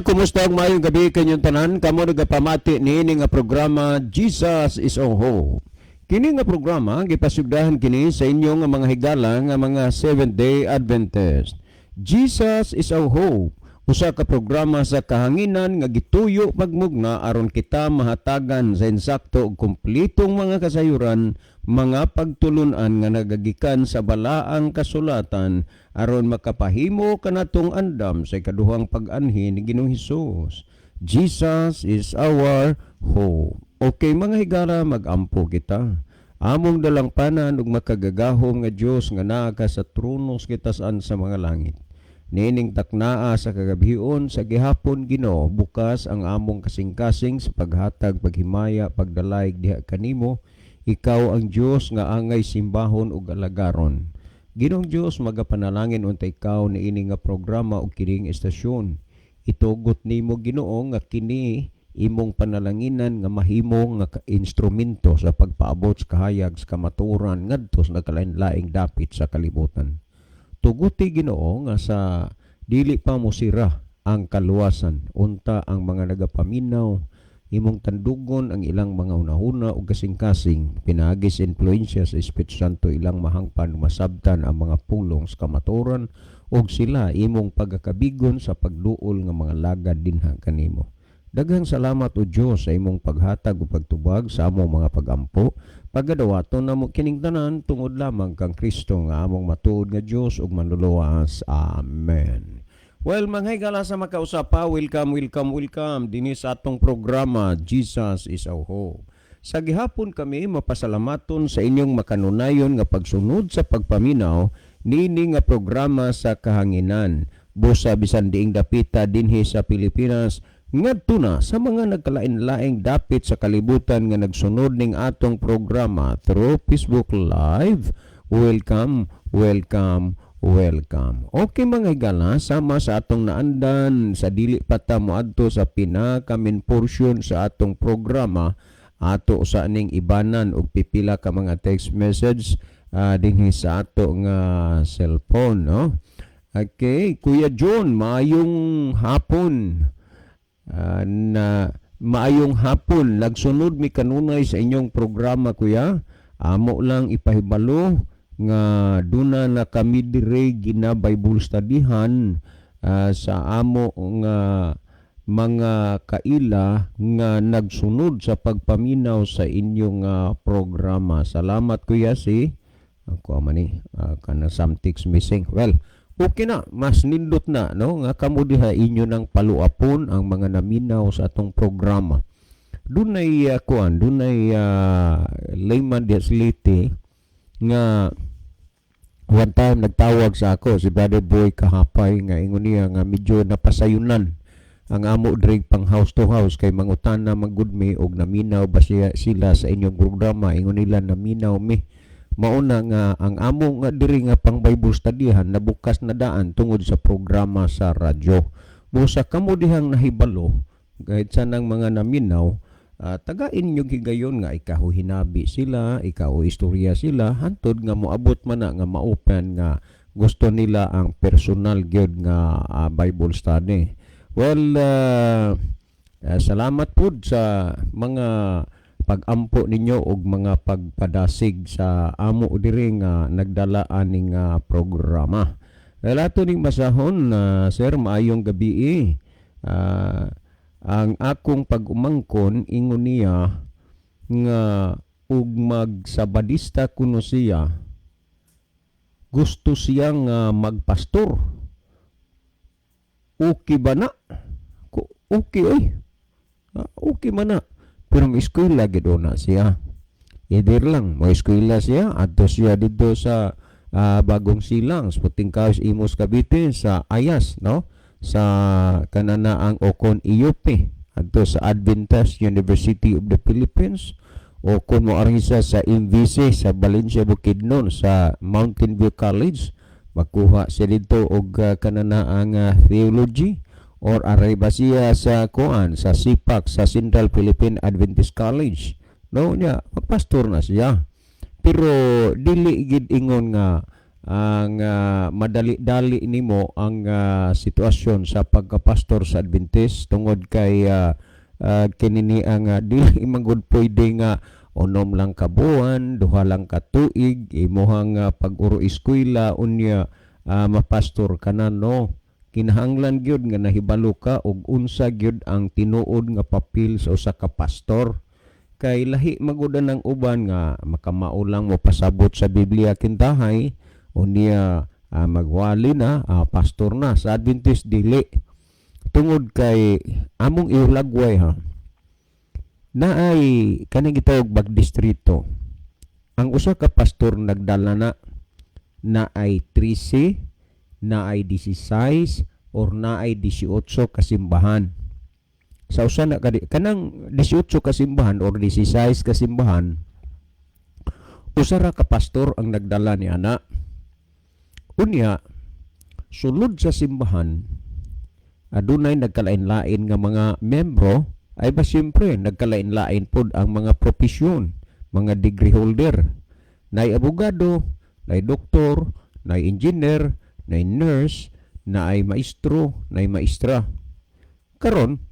kumusta ang mayong gabi kanyang tanan? Kamo nagapamati niini nga programa Jesus is our hope. Kini nga programa gipasugdahan kini sa inyo nga mga higala nga mga Seventh-day Adventist. Jesus is our hope. Usa ka programa sa kahanginan nga gituyo pagmugna aron kita mahatagan sa insakto ug kumpletong mga kasayuran, mga pagtulunan nga nagagikan sa balaang kasulatan aron makapahimo kanatong andam sa ikaduhang pag-anhi ni Ginoong Hesus. Jesus is our hope. Okay mga higala, magampo kita. Among dalangpanan ug makagagahom nga Dios nga naa ka sa trono sa kitasan sa mga langit. Nining taknaa sa kagabion sa gihapon Ginoo, bukas ang among kasing-kasing sa paghatag, paghimaya, pagdalayg diha kanimo. Ikaw ang Dios nga angay simbahon ug alagaron. Ginoong Dios, magapanalangin unta ikaw niini nga programa ug kining estasyon. Itugot nimo Ginoo nga kini imong panalanginan nga mahimo nga instrumento sa pagpaabot sa kahayag sa kamatuoran ngadto sa nakalain-laing dapit sa kalibutan. Tuguti Ginoo nga sa dili pa mosira ang kaluwasan, unta ang mga nagapaminaw, imong tandugon ang ilang mga hunahuna ug kasing-kasing, pinaagis influensya sa Espiritu Santo ilang mahangpan masabtan ang mga pulong sa kamatuoran ug sila imong pagakabigon sa pagduol nga mga lagad dinha kanimo. Daghang salamat o Dios sa imong paghatag o pagtubag sa among mga pagampo. Pagadawaton namo kining tanan tungod lamang kang Kristo nga among matuod nga Dios ug manluluwas. Amen. Well, mga higala sa makausapa, welcome dinhi sa atong programa Jesus is our hope. Sa gihapon kami mapasalamaton sa inyong makanunayon nga pagsunod sa pagpaminaw niini nga programa sa kahanginan. Busa bisan diing dapita dinhi sa Pilipinas, ngadto na sa mga nagkalain-laing dapit sa kalibutan nga nagsunod ning atong programa through Facebook Live. Welcome. Okay mga higala, sama sa atong naandan sa dili pa ta moadto sa pinakamin portion sa atong programa, ato sa ning ibanan og pipila ka mga text message dinhi sa ato nga cellphone, no? Okay, Kuya John, maayong hapon. Maayong hapon, nagsunod mi kanunay sa inyong programa kuya. Amo lang ipahibalo nga duna na kami dire gina Bible studyhan sa amo nga mga kaila nga nagsunod sa pagpaminaw sa inyong programa. Salamat kuya si ako mani kana something's missing. Well, okay na, mas nindot na, no? Nga kamo diha inyo ng paluapon ang mga naminaw sa atong programa. Dunay layman diasliti nga one time nagtawag sa ako si Brother Boy kahapay nga ingon niya nga medyo napasayunan ang amo drink pang house to house kay mangutana magudmi og naminaw ba sila sa inyong programa. Ingon nila naminaw mi. Mauna nga ang amo nga diri nga pang Bible studyhan nabukas na daan tungod sa programa sa radyo. Busa kamo dihang nahibalo kahit sa nang mga naminaw, tagain nyo gigayon nga ikaw hinabi sila, ikaw istorya sila, hantod nga moabot man na nga ma-open nga gusto nila ang personal gyud nga Bible study. Well, salamat po sa mga pag-ampo ninyo og mga pagpadasig sa amo diri nga nagdala aning programa. Ato ning masahon sir, maayong gabi. Ang akong pag-umangkon ingon niya nga ug magsabadista kuno siya. Gusto siya nga magpastor. Okay ba na? Okay oy. Okay man na. Pero may eskwela gido na siya. Either lang, may eskwela siya, adto siya dito sa Bagong Silang, Puting Kahoy, Imus, Cavite, sa Ayas, no? Sa kananaang Ocon, IUP, adto sa Adventist University of the Philippines, o kung mo arisa sa MVC, sa Valencia, Bukidnon, sa Mountain View College, makuha siya dito og kananaang theology, or aray ba siya sa kuan sa SIPAC sa Central Philippine Adventist College, no? Nya magpastor na siya, pero dili gid ingon nga ang madali-dali nimo ang sitwasyon sa pagkapastor sa Adventist tungod kay kinini ang dili magud pwede nga unom lang ka buwan, duha lang ka tuig, imuhang pag-uro eskwela unya mapastor ka na, no. Kinahanglan gyud nga nahibalo ka og unsa gyud ang tinuod nga papel sa usa ka pastor. Kay lahi magudan ng uban nga makamaulang mo pasabot sa Biblia kintahay unya magwali na pastor na sa Adventist dili tungod kay among iulagway ha naay kanang gitawag bag distrito ang usa ka pastor nagdala naay 13 naay 16 or naay 18 kasimbahan sa usa na kanang 18 kasimbahan or 16 kasimbahan usa ra ka pastor ang nagdala ni ana. Unya, sulod sa simbahan, adunay nagkalain-lain nga mga membro, ay ba siyempre nagkalain-lain pod ang mga profesyon, mga degree holder. Nay abogado, nay doktor, nay engineer, nay nurse, nay maestro, nay maestra. Karon,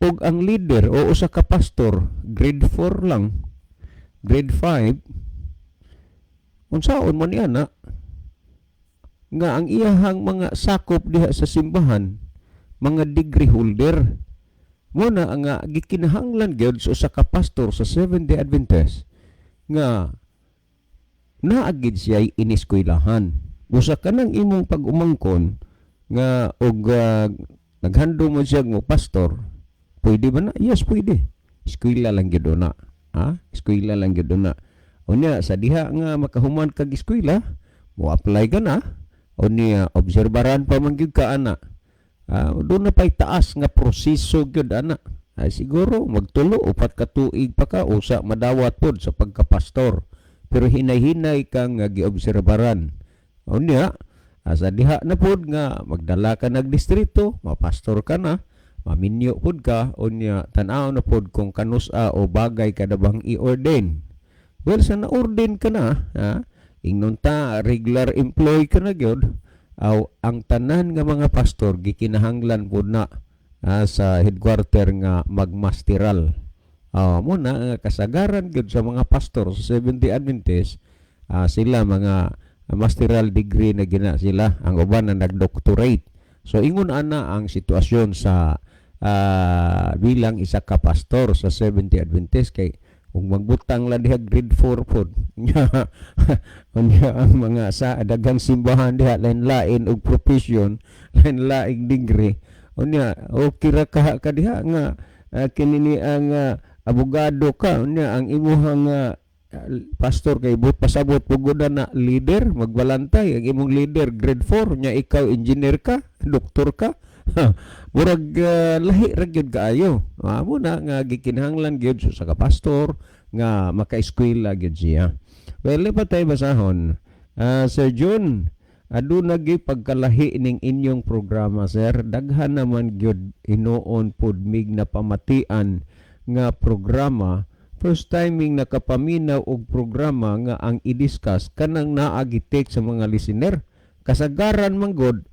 og ang leader o usa ka pastor, grade 4 lang, grade 5, unsaon man niya na, nga ang iyahang mga sakop diha sa simbahan mga degree holder muna nga gikinahanglan gyud sa usa ka pastor sa Seventh-day Adventist nga naagid siya iniskwelahan busa kanang imong pag-umangkon nga og naghandom mo siya mo pastor pwede ba na? Yes, pwede. Eskwela lang gyud na. Eskwela lang gyud na. Unya sa diha nga makahuman kag eskwela mo apply ka na o niya obserbaran pa man gyud ka ana. Doon na pa'y taas nga proseso gyud ana. Siguro magtulo upat ka tuig pa ka usa madawat pod sa pagkapastor. Pero hinay-hinay kang giobserbaran. O niya sa diha na pod nga magdala ka nagdistrito, mapastor ka na, maminyo pod ka o niya tan-aw na pod kung kanusa o bagay kada bang i-ordain. Well, sa na-ordain ka na, ingnon ta regular employee ka na gyud aw ang tanan nga mga pastor gikinahanglan pud na sa headquarter nga magmasteral mo na nga kasagaran gyud sa mga pastor sa Seventh-day Adventist sila mga masteral degree na gina sila ang uban na nagdoctorate so ingon ana ang sitwasyon sa bilang isa ka pastor sa Seventh-day Adventist kay kung magbutang lang diha grade 4 pod nya ang mga sa daghang simbahan diha lain-lain og profession lain-laing degree unya okay ra ka diha nga kinini ang abogado ka unya ang imuhang pastor kay but pasabot pugod na leader magbalantay ang imong leader grade 4 nya ikaw engineer ka doktor ka murag lahi ra gyud kaayo amo na nga gikinahanglan gyud sa kapastor nga makaeskwela gyud siya. Well lipat tay basahon Sir June aduna gyud pagkalahi ning inyong programa sir daghan naman gyud inuon pud mig napamatian nga programa first timing nakapaminaw og programa nga ang i-discuss kanang naagitek sa mga listener kasagaran man gud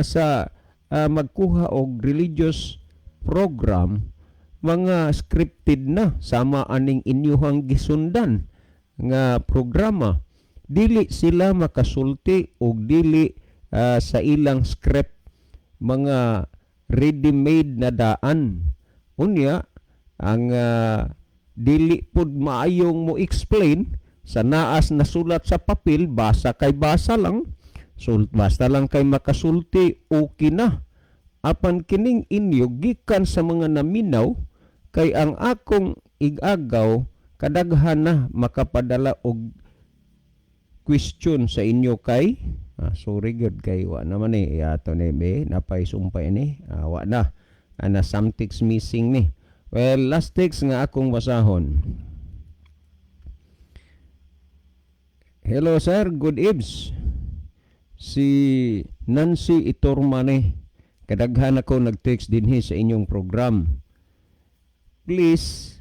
sa magkuha og religious program mga scripted na sama aning inyuhang gisundan nga programa dili sila makasulti og dili sa ilang script mga ready-made na daan unya ang dili pud maayong mo explain sa naas na sulat sa papel basa kay basa lang basta lang kay makasulti okay na apan kining inyo gikan sa mga naminaw kay ang akong igagaw kadaghan na makapadala og question sa inyo kay sorry good kay wa naman ato ni be napay sumpay ni wa na ana something's missing ni well last text nga akong basahon. Hello sir, good eves. Si Nancy Itormane kadaghan ako nag-text dinhi sa inyong program. Please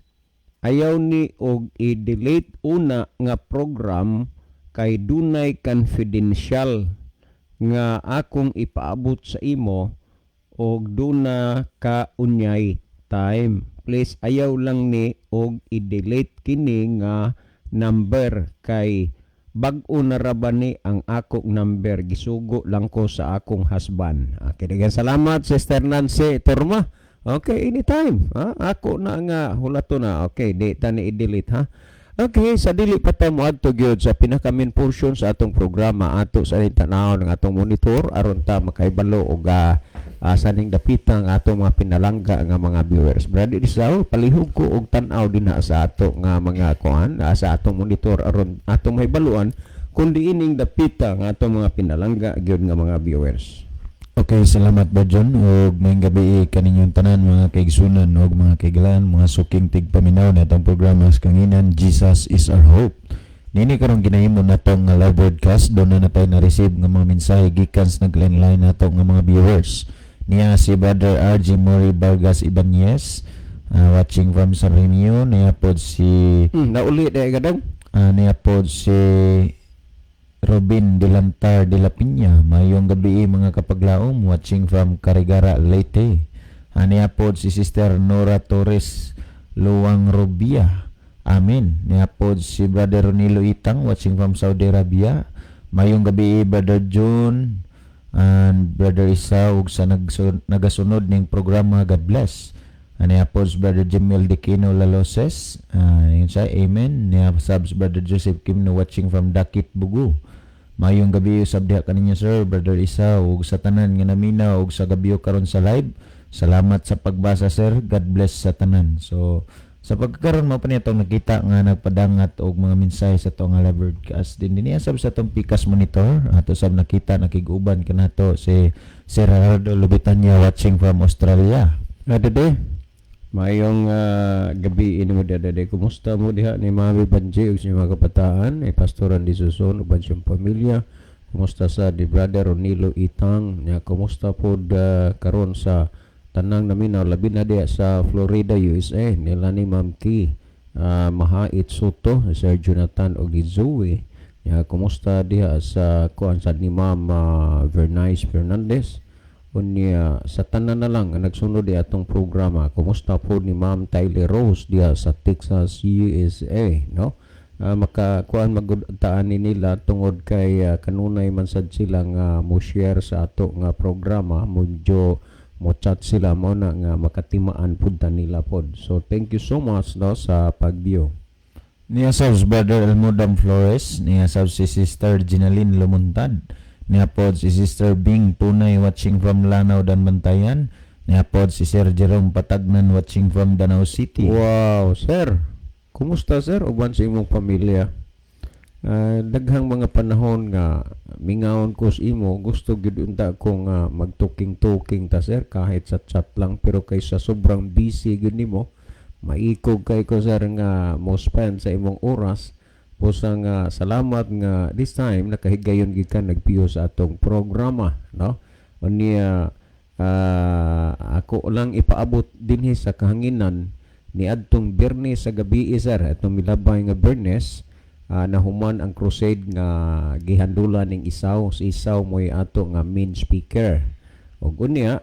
ayaw ni og i-delete una nga program kay dunay confidential nga akong ipaabot sa imo og duna ka unyay time. Please ayaw lang ni og i-delete kini nga number kay bag-o na ra ba ni ang akong number, gisugo lang ko sa akong husband. Okay, daghang salamat Sister Nancy Torma. Okay, anytime. Ako na nga hulato na. Okay, di ta ni i-delete ha. Okay, sa dili pa tayo moadto gyud sa pinaka-main portion sa atong programa ato sa tanaw ng atong monitor aron ta makaibalo og saning dapitang atong mga pinalangga nga mga viewers. Brother Rizal, palihog ko og tan-aw dinha sa ato nga mga kuan sa atong monitor aron atong mahibaluan kun diining dapita nga atong mga pinalangga gyud nga mga viewers. Okay, salamat ba John ug maayong gabi kaninyong tanan mga kaigsunan ug mga kaigalan, mga suking tigpaminaw na itong programa sa kanginan Jesus is our hope. Nini karong ginahimo natong live broadcast doon na tayo na-receive nga mga mensahe gikan sa nag-line nato nga mga viewers. Niya si Brother RG Mori Vargas Ibanez watching from San Remio. Niya pod si Nauli day gadang. Niya pod si Robin Delantar de la Piña. Mayong gabi mga kapaglaom watching from Carigara, Leyte. Niya pod si Sister Nora Torres Luang Robia. Amen. Niya pod si Brother Ronilo Itang watching from Saudi Arabia. Mayong gabi Brother John and Brother Isa ug sa nagasunod ning programa. God bless. Niya pod si Brother Jamil Dequino Laloses. Yun siya, amen. Niya subs Brother Joseph Kim no watching from Dakit, Bugu. Mayong gabi usab diha kaninyo sir, Brother Isa ug sa tanan nga namina ug sa gabi karon sa live. Salamat sa pagbasa sir. God bless sa tanan. So sa pagkaron mo pa niya itong nakita nga nagpadangat og mga mensahe sa itong live broadcast din sab sa itong Pikas Monitor ato sab nakita nakiguban kanato si Sir Gerardo Lubitanya watching from Australia. Dede, mayong gabi ini mo dede. Kumusta mo diha ni Mami Banji ug sa mga kabataan ay pastoran di Susun ug bansiyang pamilya. Kumusta sa di Brother Ronilo Itang nya kumusta pod karon sa tanang namin na labi na diya sa Florida, USA nila ni Ma'am Key Mahait Soto, Sir Jonathan o ni Zoe. Kumusta diya sa kuan sa ni Ma'am Vernice Fernandez unya sa tanan na lang nagsunod diya atong programa. Kumusta po ni Ma'am Tyler Rose diya sa Texas, USA, no? Makakuan magudtaan ni nila tungod kay kanunay man sad sila nga mo share sa ato nga programa mudyo mo chat sila mo na nga makatimaan pud nila pod. So thank you so much no sa pag-view. Niya subs Brother Almodam Flores, niya subs si Sister Ginaline Lumuntad, niya pod si Sister Bing Punay watching from Lanao Danbantayan, niya pod si Sir Jerome Patagnan watching from Danau City. Wow, sir. Kumusta sir? Uban sa imong pamilya? Daghang mga panahon nga mingawon ko sa imo, gusto gyud unta ko nga magtuking-tuking ta sir kahit sa chat lang, pero kay sa sobrang busy gyud nimo maikog kay ko sir nga mo spend sa imong oras. Pusa nga salamat nga this time nakahigayon gid ka nagpiyo sa atong programa, no? Unya ako lang ipaabot dinhi sa kahanginan ni adtong Biyernes sa gabi sir, atong milabay nga Biyernes. Nahuman ang crusade nga gihandulan ning Isaw. Si Isaw mo'y ato nga main speaker. Og unya,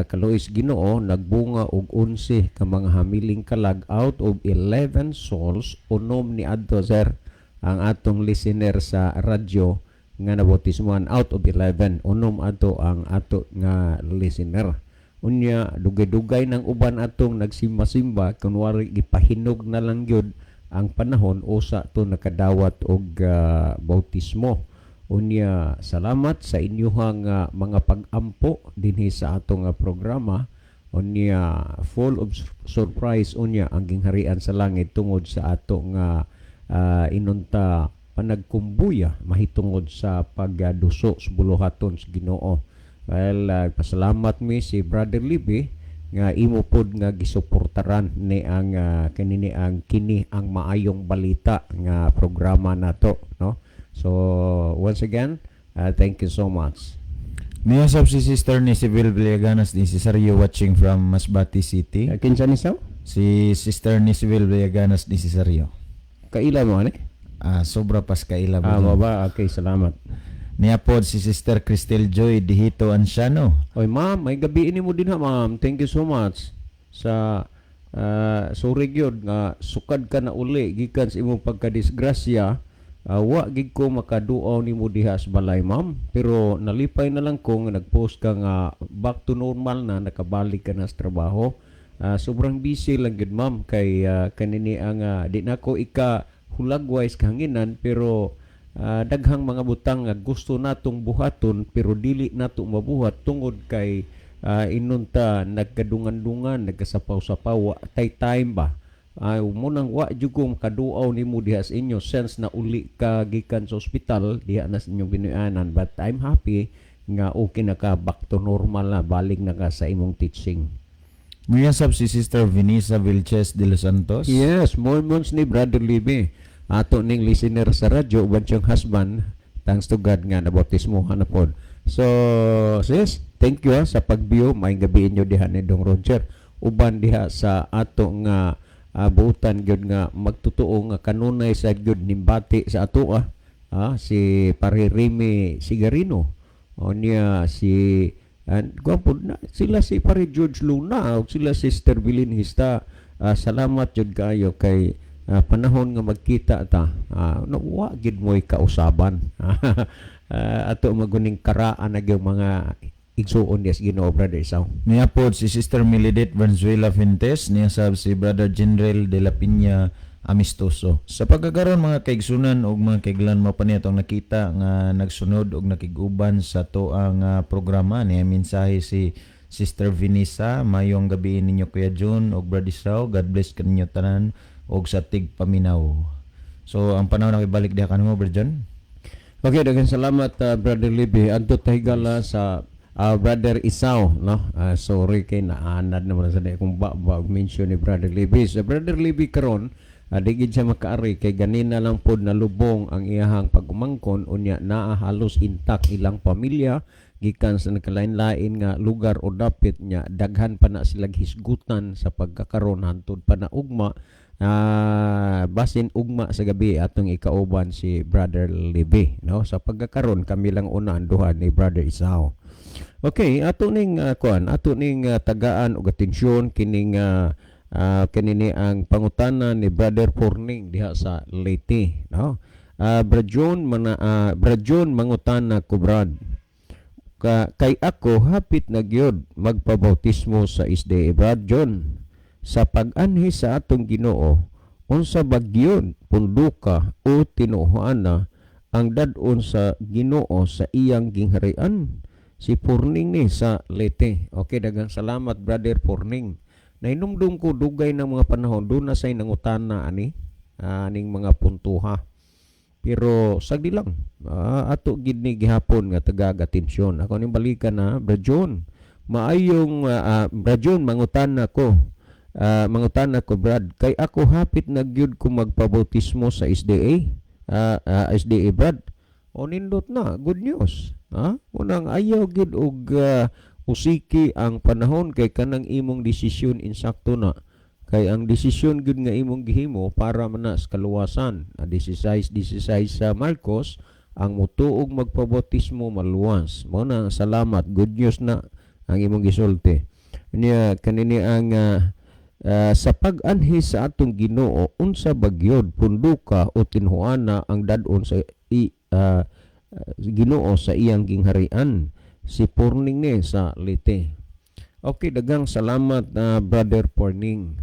kaluoy sa Ginoo nagbunga og 11 ka mga hamiling kalag out of 11 souls. Unom ni adto sir ang atong listener sa radyo nga nabautismuhan out of 11. Unom ato ang ato nga listener. Unya, dugay-dugay ng uban atong nagsimba-simba kunwari gipahinog na lang gyud ang panahon usa to nakadawat og bautismo. Unya salamat sa inyong mga pag-ampo dinhi sa atong programa. Unya full of surprise unya ang gingharian sa langit tungod sa ato nga inunta panagkumbuya mahitungod sa pagduso sa buluhaton sa Ginoo. Well, pasalamat mi si Brother Libby nga imo pod nga gisuportaran ni ang kanini ang kini ang maayong balita nga programa nato, no? So once again, thank you so much. Niya sab si Sister ni Sibyl Villaganas ni Cesario watching from Masbate City. Kinsa ni saw? Si Sister ni Sibyl Villaganas ni Cesario. Kaila mo ani? sobra pas kaila Baba, okay, salamat. Niya pod si Sister Cristel Joy Dihito Anciano. Oy, ma'am, may gabi ini mo din ha, ma'am. Thank you so much sa sorry gyud nga sukad ka na uli gikan sa imong pagkadisgrasya. Wa gid ko makaduaw nimo diha sa balay, ma'am. Pero nalipay na lang ko nga nagpost ka nga back to normal na, nakabalik ka na sa trabaho. Sobrang busy lang gid, ma'am, kay kanini ang di na ko ika hulagway sa kahanginan, pero daghang mga butang nga gusto natong buhaton pero dili nato mabuhat tungod kay inunta nagkadungan-dungan, nagkasapaw-sapaw, wa tay time ba. Munang wa jud ko makaduaw nimo diha sa inyo since na uli ka gikan sa ospital diha na sa inyong binuyanan, but I'm happy nga okay na ka, back to normal na, balik na ka sa imong teaching. Miyasab si Sister Vinisa Vilches de los Santos. Yes, Mormons ni Brother Libby. Ato ning listener sa radyo uban siyang husband, thanks to God nga nabautismohan na pod. So, sis, thank you sa pagbiyo. May gabi inyo diha ni Dong Roger. Uban diha sa ato nga buutan gyud nga magtotoo nga kanunay sa gyud nimbati sa ato si Pare Remy Sigarino o niya si gwapo na sila, si Pare George Luna o sila Sister Bilin Hista. Salamat jud kayo kay panahon nga magkita ta wa gid mo'y kausaban ato maguning karaan na gyud mga igsuon dias Ginoo, Brother Isaw. Niya pod si Sister Milidet Valenzuela Fintes, niya sab si Brother General de la Piña Amistoso. Sa pagkakaroon mga kaigsunan o mga kaiglan mo pa niya itong nakita nga nagsunod o nakiguban sa to ang programa niya mensahe si Sister Vinisa. Mayong gabi ninyo Kuya June o Brother Isaw. God bless kaninyo tanan o sa tigpaminaw. So ang panahon na ibalik diha kanimo, Brother John. Okay, daghang salamat Brother Libby. Adto tahigala sa Brother Isaw, no? Sorry kay naanad naman sa kung ba mention ni Brother Libby. So Brother Libby karon digid siya makaari kay ganina lang pod nalubong ang iyahang pagumangkon, unya naa halos intact ilang pamilya gikan sa nakalain-lain nga lugar o dapit niya. Daghan pa na silang hisgutan sa pagkakaroon hantod pa na ugma. Basin ugma sa gabi atong ikauban si Brother Libby, no? Sa pagkakaroon kami lang una anduhan ni Brother Isaw. Okay, ato ning tagaan og atensyon kining kanini ang pangutana ni Brother Forning diha sa Leyte, no? Brajon mangutana ko, Brad. Kay ako hapit na gyud magpabautismo sa SDA, Brad John. Sa pag-anhi sa atong Ginoo, unsa bagyon punduka o tinuohana ang dadon sa Ginoo sa iyang gingharian? Si Forning ni sa Leyte. Okay, daghang salamat Brother Forning. Nainumdum ko dugay ng mga panahon doon na say nangutana aning mga puntuha. Pero sagdi lang. Ato gid ni gihapon nga taga-atensyon. Ako ning balikan na Brajon. Maayong Brajon mangutana ko. Brad, kay ako hapit na gyud ko magpabautismo sa SDA. SDA, Brad. O nindot na, good news. Unang ayaw gid og usiki ang panahon kay kanang imong desisyon insakto na. Kay ang desisyon gud nga imong gihimo para man sa kaluwasan. 16 sa Marcos ang mutuog magpabautismo maluwas. Mao na salamat, good news na ang imong gisulti. Niya kanini ang sa pag-anhi sa atong Ginoo, unsa bagyod punduka o tinhuana ang dadon sa Ginoo sa iyang gingharian? Si Forning ni sa Leyte. Okay, daghang salamat Brother Forning.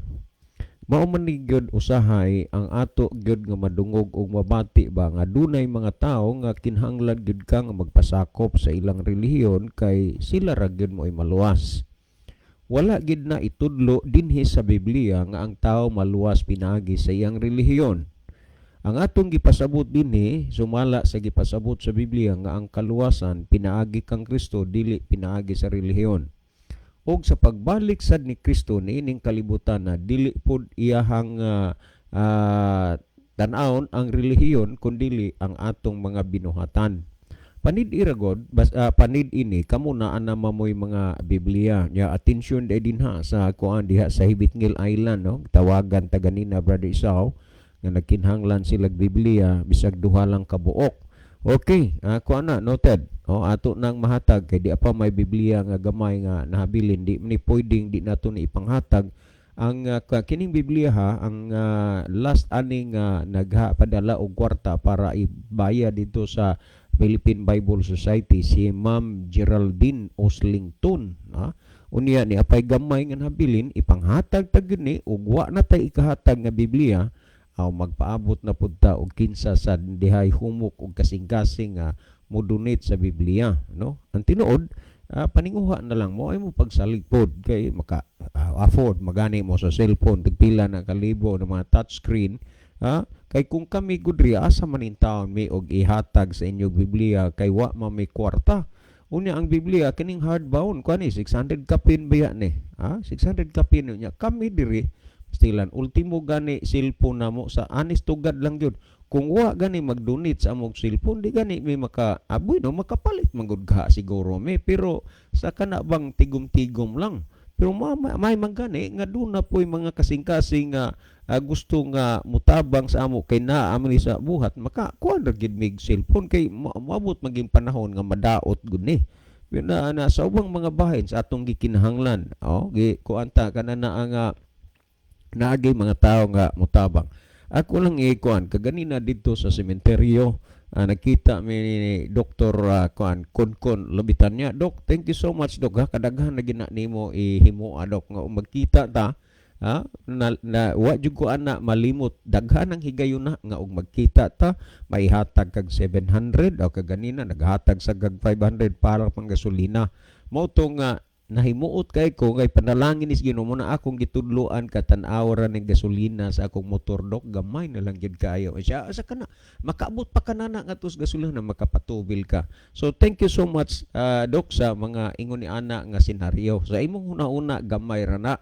Mao man ni gyud usahay ang ato gyud nga madungog og mabati ba nga dunay mga tawo nga kinahanglan gyud ka nga magpasakop sa ilang relihiyon kay sila ra gyud mo'y maluwas. Wala gid na itudlo dinhi sa Biblia nga ang tao maluwas pinagi sa iyang relihiyon. Ang atong gipasabot dinhi sumala sa gipasabot sa Biblia nga ang kaluwasan pinaagi kang Kristo dili pinaagi sa relihiyon. Og sa pagbalik sad ni Kristo niining kalibutan na dili pod iyahang tan-awon ang relihiyon kundi ang atong mga binuhatan. Panid iragod panid ini kamo na ana mamoy mga Biblia nya atensyon day dinha sa kuan diha sa Hibitngil Island, no? Tawagan ta ganina Brother Isaw nga nagkinahanglan sila Biblia bisag duha lang kabuok. Okay, ako na noted. Ato nang mahatag kay di pa may Biblia nga gamay nga nahabilin, di ni pwedeng di nato ni ipanghatag ang kining Biblia ha, ang last aning nagpadala og kwarta para ibayad dito sa Philippine Bible Society si Ma'am Geraldine Oslington ha. Unya ni apay gamay nga nahabilin ipanghatag tag gini ug wa na tay ikahatag nga Biblia aw magpaabot na pud ta og kinsa sa dihay humok og kasing-kasing modunit sa Biblia, no? Ang tinuod paninguha na lang mo ay mo pagsaligpod kay maka afford magani mo sa cellphone tagpila na kalibo ng mga touchscreen kay kung kami gudri asa man in taon mi og ihatag sa inyong Biblia kay wa man may kwarta. Unya ang Biblia kining hardbound kani 600 kapin biya ni 600 kapin niya kami diri stilan ultimo gani cellphone namo sa anis tugad lang gyud kung wa gani magdonate sa among cellphone di gani may makaaboy no makapalit manggod ka siguro may pero sa kana bang tigom-tigom lang pero may mangani nga doon na po'y mga kasing-kasing gusto nga mutabang sa amo kay naa amri sa buhat makakuha na gid mig cellphone kay maabot maging panahon nga madaot gud ni na sa ubang mga bahin sa atong gikinahanglan kuanta kanana ang naagay mga tao nga mutabang. Ako lang ikuan kaganina dito sa sementeryo nakita mi ni Dr. Konkon labitan niya. Dok, thank you so much Dok kadaghan na gina nimo ihimo Dok nga magkita ta na wa jud ko ana malimot daghan ang higayon na nga og magkita ta may hatag kag 700 o kaganina naghatag sa kag 500 para pang gasolina. Mao to nga nahimuot kay ko kay panalangin is Ginoo na akong gitudloan katan-aw ra ning gasolina sa akong motor Dok gamay na lang gyud kaayo siya asa kana makaabot pa kanana nga tus gasolina makapatubil ka so thank you so much Dok sa mga ingon ni ana nga senaryo sa imong una-una gamay ra na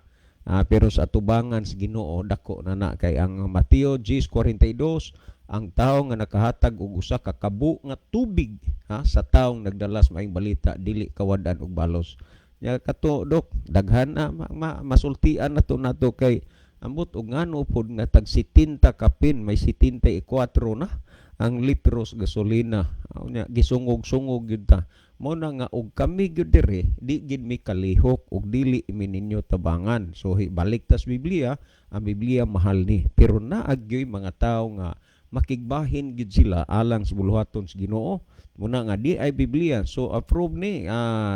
pero sa atubangan sa Ginoo dako na kay ang Mateo 10:42 ang tawo nga nakahatag og usa ka kabo nga tubig sa taong nagdalas maayong balita dili kawadan og balos. Ya kato Dok daghan na masultian nato kay ambot og ngano pod nga tag 70 kapin may 74 na ang litros gasolina nya gisungog-sungog gyud ta mo na nga og kami gyud dire di gid mi kalihok og dili mi ninyo tabangan so balik tas Biblia ang Biblia mahal ni pero naagyoy mga tawo nga makigbahin gid sila alang sa buluhaton sa Ginoo muna nga di ay Biblia so approve ni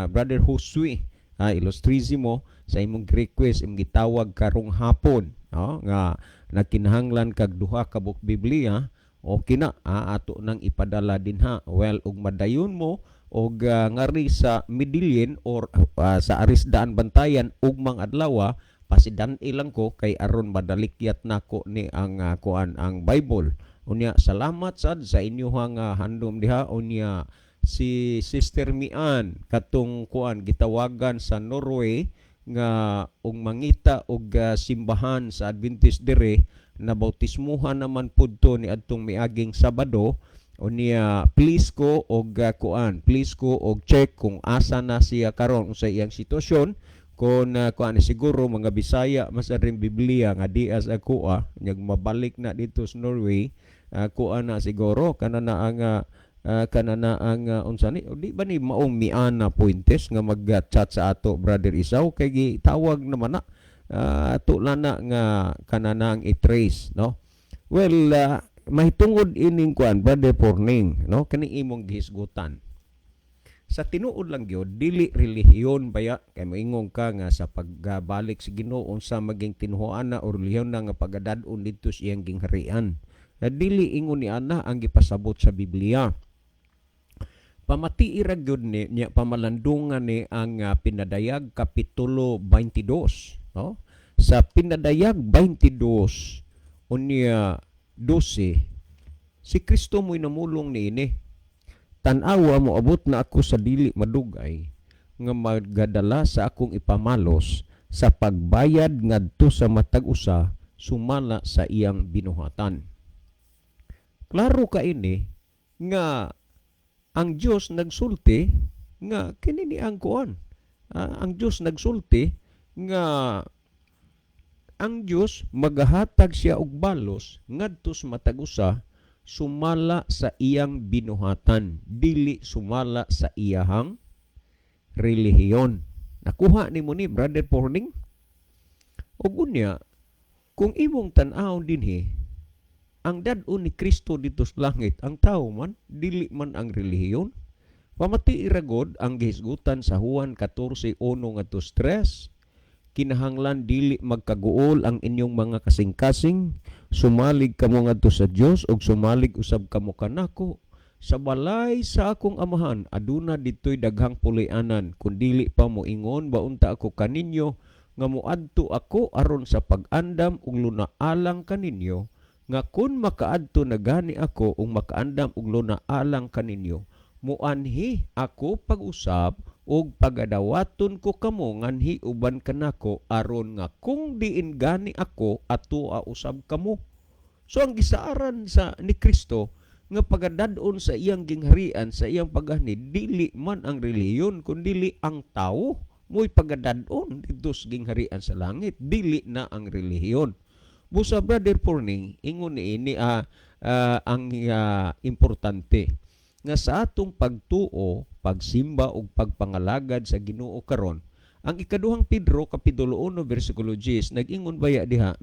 Brother Josue ilustrisimo sa imong request imong gitawag karong hapon nga nagkinahanglan kag duha ka buk Biblia o kina ato nang ipadala dinha well ug madayon mo og ngari sa Midilin or sa Arisdaan Bantayan ug mga adlaw pasidan ilang ko kay aron madalikyat nako ni ang ang Bible unya salamat sad sa inyong handom diha unya si Sister Mian katong gitawagan sa Norway nga og mangita og simbahan sa Adventist dire na bautismuhan naman pudto ni adtong miaging Sabado unya please ko og please ko og check kung asa na siya karon sa iyang sitwasyon kung siguro mga Bisaya masaring Biblia nga dias ako nyag mabalik na dito sa Norway na siguro kanana ang unsa ni di ba ni maong Miana Puentes nga mag-chat sa ato Brother Isaw kay gitawag naman na ato lana nga kanana ang i-trace no well mahitungod ining Brother Porning no kani imong gihisgutan sa tinuod lang gyud dili relihiyon baya kay moingon ka nga sa pagbalik sa Ginoo unsa maging tinuoan na o relihiyon na nga pagadad-on didto sa iyang gingharian dili ingon ni ana ang gipasabot sa Biblia pamati gyud ni niya pamalandungan ni ang Pinadayag kapitulo 22 no sa Pinadayag 22 unya 12 si Kristo mo'y namulong niini tan-awa mo abot na ako sa dili madugay nga magdala sa akong ipamalos sa pagbayad ngadto sa matag usa sumala sa iyang binuhatan. Klaro ka ini nga ang Dios nagsulti nga kini ni ang kuan. Ang Dios nagsulti nga ang Dios magahatag siya og balos ngadto sa matag usa sumala sa iyang binuhatan, dili sumala sa iyahang relihiyon. Nakuha ni mo ni Brother Porning? O gunya, kung imong tan-aw dinhi, ang dad-on ni Kristo dito sa langit, ang tao man, dili man ang relihiyon. Pamati iragod ang gihisgutan sa Juan 14:1 ngadto 3. Kinahanglan dili magkaguol ang inyong mga kasing-kasing, sumalig kamo ngadto sa Dios ug sumalig usab kamo kanako. Sa balay sa akong amahan aduna ditoy daghang puloy-anan, kun dili pa mo ingon baunta ako kaninyo nga moadto ako aron sa pag-andam ug lunaalang kaninyo, nga kun makaadto na gani ako ug makaandam ug lunaalang kaninyo, muanhi ako pag-usab og pagadawaton ko kamo nganhi uban kanako aron nga kung diin gani ako atua usab kamo. So ang gisaaran sa ni Kristo nga pagadad-on sa iyang gingharian, sa iyang pagani, dili man ang relihiyon kundi ang tao mo'y pagadad-on dito sa gingharian sa langit, dili na ang relihiyon. Busa Brother Porning, ingon ni ini ang importante nga sa atong pagtuo, pagsimba ug pagpangalagad sa Ginoo karon, ang ikaduhang Pedro kapitulo 1 bersikulo 10 nag-ingon baya diha,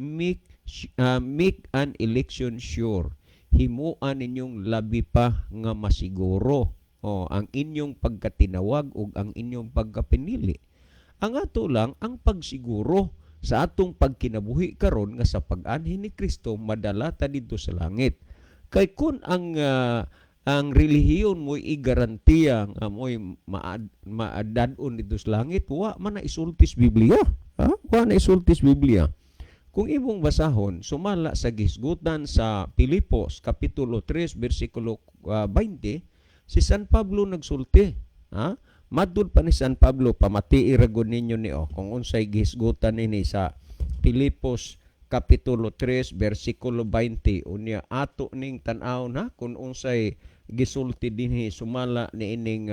make an election sure. Himuan ninyong labi pa nga masiguro ang inyong pagkatinawag ug ang inyong pagkapinili. Ang ato lang ang pagsiguro sa atong pagkinabuhi karon nga sa pag-anhin ni Kristo madala ta didto sa langit. Kay kun ang relihiyon mo'y igarantiya nga mo'y maadadon dito sa langit, wa man na isultis Biblia. Wa na isultis Biblia. Kung imong basahon, sumala sa gisgutan sa Pilipos, Kapitulo 3, versikulo 20, si San Pablo nagsulti. Madud pa ni San Pablo, pamati iragon ninyo niyo, kung unsay gisgutan ini sa Pilipos, Kapitulo 3, versikulo 20, unya ato ning tan-aw na, kung unsay gisulti dinhi sumala ni ining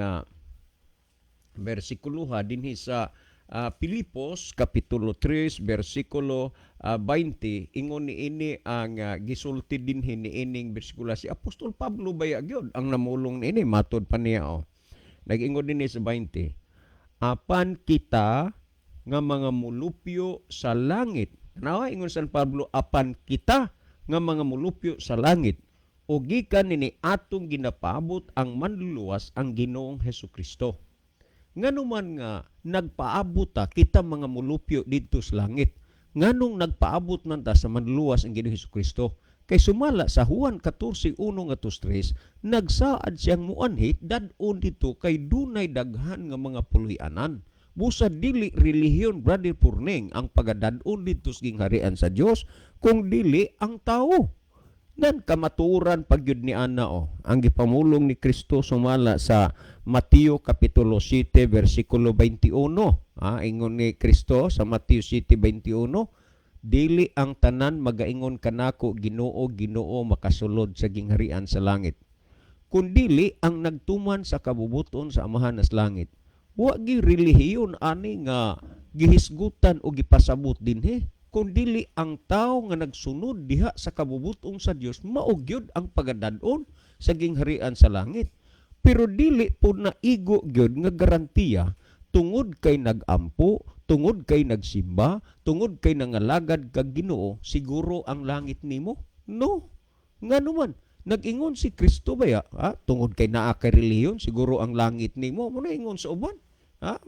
versikuloha dinhi sa Pilipos kapitulo 3 bersikulo 20 ingon ni ini ang gisulti dinhi ni ining bersikulo si Apostol Pablo baya gyud ang namulong ni ini matod pa niya nag-ingon dinhi sa 20 apan kita nga mga mulupyo sa langit. Nawa ingon San Pablo apan kita nga mga mulupyo sa langit o gikan nini atong ginapaabot ang manluluwas ang Ginoong Hesukristo. Nganuman nga nagpaabot kita mga mulupyo dito sa langit. Nganong nagpaabot nanta sa manluwas ang Ginoong Hesukristo. Kay sumala sa Juan 14:1 ngadto 3, nagsaad siyang muanhit dad-on dito kay dunay daghan nga mga puloy-anan. Busa dili relihiyon Brother Porning ang pagadad-on dito sa gingharian sa Dios kung dili ang tao. Nan kamaturan pagyud ni ana ang gipamulong ni Kristo sumala sa Mateo kapitulo 7 bersikulo 21. Ingon ni Kristo sa Mateo 7:21, dili ang tanan magaingon kanako Ginoo Ginoo makasulod sa gingharian sa langit. Kun dili ang nagtuman sa kabubuton sa amahan sa langit. Wa gi relihiyon ani nga gihisgutan o gipasabot dinhi. Kung dili ang tao nga nagsunod diha sa kabubutong sa Dios maugyod ang pagadad-on sa gingharian sa langit. Pero dili po na igo gyud nga garantiya tungod kay nagampo, tungod kay nagsimba, tungod kay nangalagad kag Ginoo siguro ang langit nimo. No. Nganuman nag-ingon si Kristo baya tungod kay naa kay relihiyon siguro ang langit nimo. Mo na ingon sa uban.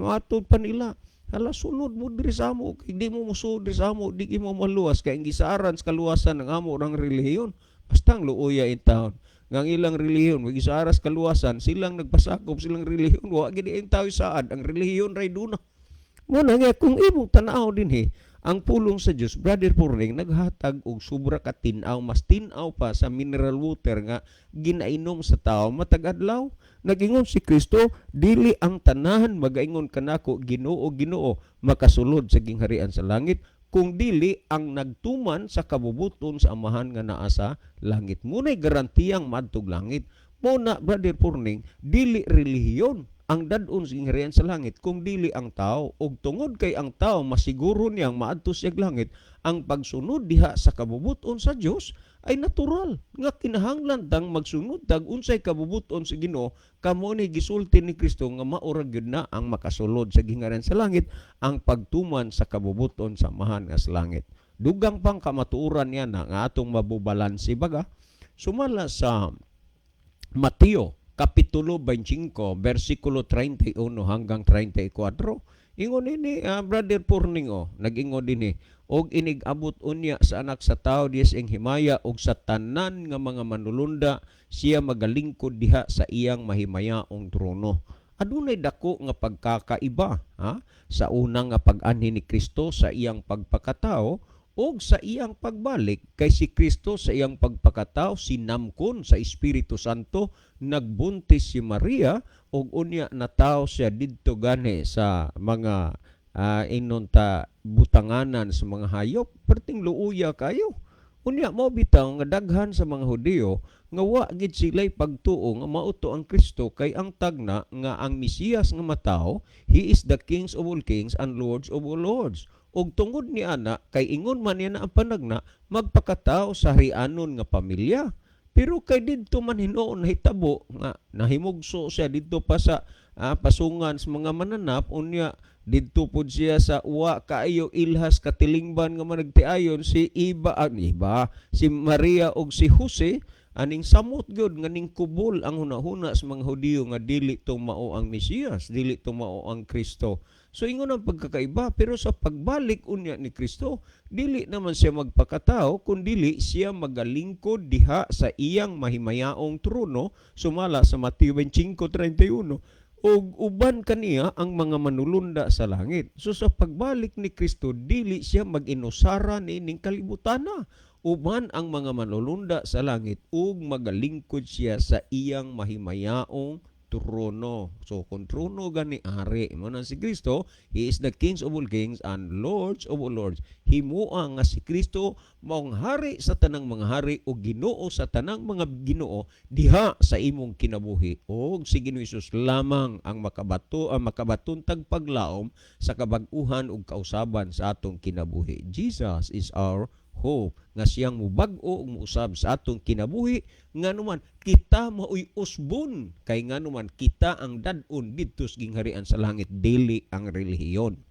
Matod pa nila. Hala, sunod mo diri sa amo. Hindi mo musunod diri sa amo, di mo maluwas. Kaya ang gisaaran sa kaluwasan ng amo ng relihiyon. Basta ang luoya in town. Ngang ilang relihiyon, mag-isaaras kaluwasan, silang nagpasakop, silang relihiyon. Wa gini ang tao saad, ang relihiyon ray duna. Muna nga, kung imong tanaw din ang pulong sa Diyos, Brother Porning, naghatag og sobra ka tinaw, mas tinaw pa sa mineral water nga ginainom sa tao matag-adlaw. Nagingon si Kristo, dili ang tanahan magaingon kanako Ginoo Ginoo makasulod sa gingharian sa langit, kung dili ang nagtuman sa kabubuton sa amahan nga naa sa langit. Muna'y garantiyang madtog langit. Muna, Brother Porning, dili relihiyon ang dadon sa gingharian sa langit kung dili ang tao, ug tungod kay ang tao masiguro niyang maadto siya langit, ang pagsunod diha sa kabubuton sa Dios ay natural nga kinahanglan tang magsunod tag unsay kabubuton sa Ginoo, kamo ni gisulti ni Kristo nga maura gyud na ang makasulod sa gingharian sa langit, ang pagtuman sa kabubuton sa mahan nga sa langit. Dugang pang kamatuoran niya na nga atong mabubalansi baga sumala sa Mateo Kapitulo 25, versikulo 31 hanggang 34. Ingon ini, Brother Purningo, nag-ingon din og inigabot unya sa anak sa tao diya ing himaya og sa tanan nga mga manulunda siya magalingkod diha sa iyang mahimayaong trono. Adunay dako nga pagkakaiba sa unang nga pag-anhi ni Kristo sa iyang pagpakatao og sa iyang pagbalik. Kay si Kristo sa iyang pagpakatao sinamkon sa Espiritu Santo, nagbuntis si Maria og unya natawo siya didto gani sa mga inunta butanganan sa mga hayop, perting luuya kayo. Unya mo bitaw nga daghan sa mga Hudiyo nga wa gid sila'y pagtuo nga mauto ang Kristo kay ang tagna nga ang Mesiyas nga matawo, he is the Kings of all kings and Lords of all lords. Og tungod ni ana kay ingon man niya na ang panagna magpakatao sa harianon nga pamilya. Pero kay didto man hinuon nahitabo nga nahimugso siya didto pa sa pasungan sa mga mananap, unya didto pod siya sa uwa kaayo ilhas katilingban nga managtiayon si si Maria og si Jose, aning samot gyud nga ning kubol ang hunahuna sa mga Hudiyo nga dili to mao ang Mesiyas, dili to mao ang Kristo. So ingon ang pagkakaiba, pero sa pagbalik unya ni Kristo, dili naman siya magpakatao, kundi siya magalingkod diha sa iyang mahimayaong trono, sumala sa Mateo 25:31. Og uban kaniya ang mga manulunda sa langit. So sa pagbalik ni Kristo, dili siya mag-inusara nining kalibutana. Uban ang mga manulunda sa langit ug magalingkod siya sa iyang mahimayaong trono. So kung trono gani ari mo na si Kristo, he is the Kings of all kings and Lords of all lords. Himoa nga si Kristo maong hari sa tanang mga hari o Ginoo sa tanang mga Ginoo diha sa imong kinabuhi. Og si Ginoong Hesus lamang ang makabatuntag paglaom sa kabag-uhan ug kausaban sa atong kinabuhi. Jesus is our hope nga siyang mubag-o ug muusab sa atong kinabuhi, nganuman kita maoy usbon kay nganuman kita ang dad-on didto sa gingharian sa langit, dili ang relihiyon.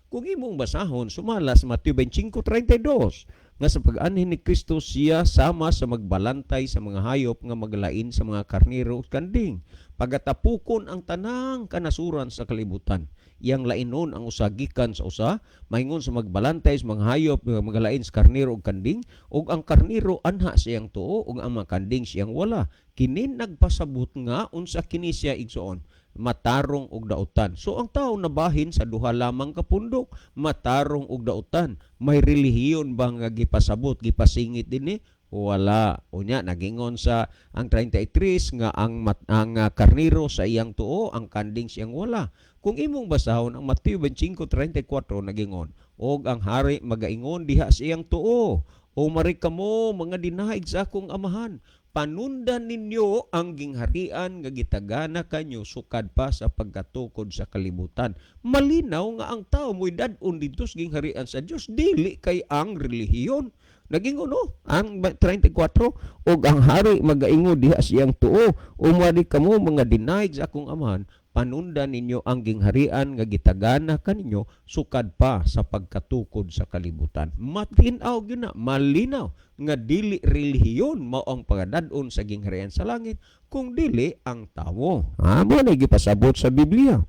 Kung imong basahon sumala sa Mateo 25:32 nga sa pag-anhin ni Kristo siya sama sa magbalantay sa mga hayop nga maglain sa mga karnero ug kanding, pagatapukon ang tanang kanasuran sa kalibutan. Iyang lainon ang usa gikan sa usa, maingon sa magbalantay sa mga hayop nga maglain sa karnero ug kanding, ug ang karnero anha siyang tuo ug ang mga kanding siyang wala. Kini nagpasabot nga unsa kini siya igsuon, matarong og dautan. So ang tao nabahin sa duha lamang ka pundok, matarong og dautan. May relihiyon ba nga gipasabot, gipasingit dinhi? Wala. Unya nagingon sa ang 33 nga ang karnero sa iyang tuo, ang kanding siyang wala. Kung imong basahon ang Mateo 25:34 nagingon, og ang hari magaingon diha sa iyang tuo, o mari kamo mga dinaig sa akong amahan, panundan ninyo ang gingharian nga gitagana kanyo sukad pa sa pagkatukod sa kalibutan. Malinaw nga ang tao mo'y dad-on dito sa gingharian sa Dios, dili kay ang relihiyon. Nagingon ang 34, og ang hari magaingon diha sa iyang tuo, o mari kamo mga dinaig sa akong amahan, panundan ninyo ang gingharian nga gitagana kaninyo sukad pa sa pagkatukod sa kalibutan. Matinaw gyud na, malinaw nga dili relihiyon mao ang pagadad-on sa gingharian sa langit, kung dili ang tawo. Mo na gipasabot sa Biblia.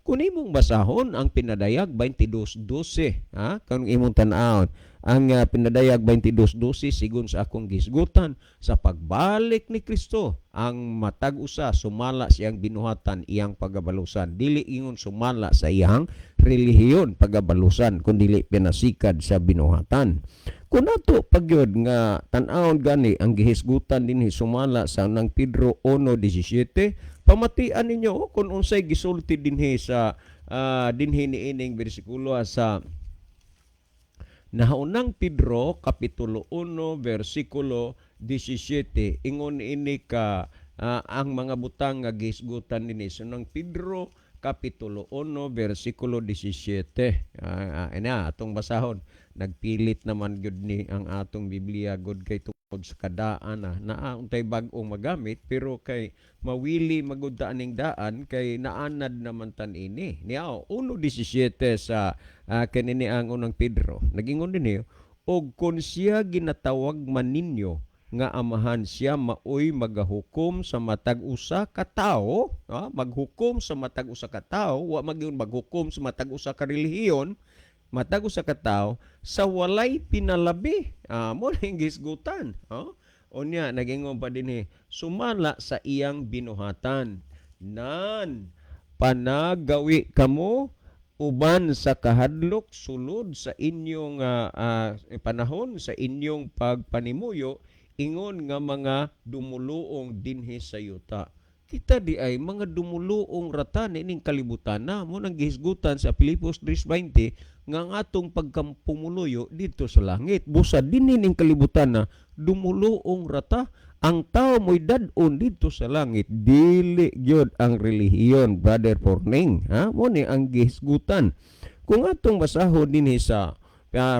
Kung imong basahon ang Pinadayag 22:12, kung imong tan-awon ang Pinadayag 22:12, sigon sa akong gisgutan, sa pagbalik ni Kristo ang matag usa sumala siyang binuhatan iyang pagabalusan, dili ingon sumala sa iyang relihiyon pagabalusan, kundi pinasikad sa binuhatan. Kung nato pagyod nga tan-awon gani ang gihisgutan dinhi sumala sa nang Pedro 1:17, pamatian ninyo kung unsay gisulti dinhi sa dinhi niining bersikulo sa nahaunang Pedro Kapitulo 1 versikulo 17. Ingon ini ka ang mga butang nga gihisgutan dinhi sunang Pedro Kapitulo 1, versikulo 17. Ina, atong basahon. Nagpilit naman gyud ni ang atong Biblia god kay tungod sa kadaan untay bag-ong magamit pero kay mawili magudaan ning daan kay naanad naman tan ini. Niya 1:17 sa kanini ang unang Pedro. Nagingon dinhi og kun siya ginatawag man ninyo nga amahan siya maoy magahukom sa matag usa ka tawo, maghukom sa matag usa ka tawo, wa magyon maghukom sa matag usa ka relihiyon, matag usa ka tawo sa walay pinalabi. Mo na gisgutan. Unya nagingon pa dinhi, sumala sa iyang binuhatan. Nan panagawi kamo uban sa kahadlok sulod sa inyong panahon sa inyong pagpanimuyo ingon nga mga dumuluong dinhi sa yuta. Kita di ay mga dumuluong rata ning kalibutan na mo nang gihisgutan sa Filipos 3:20 nga ang atong pagkampumuluyo dito sa langit. Busa dinhi ning kalibutan na dumuluong rata ang tao mo'y dad-on dito sa langit. Dili gyud ang relihiyon, Brother Porning. Mo ni ang gihisgutan. Kung atong basahon dinhi sa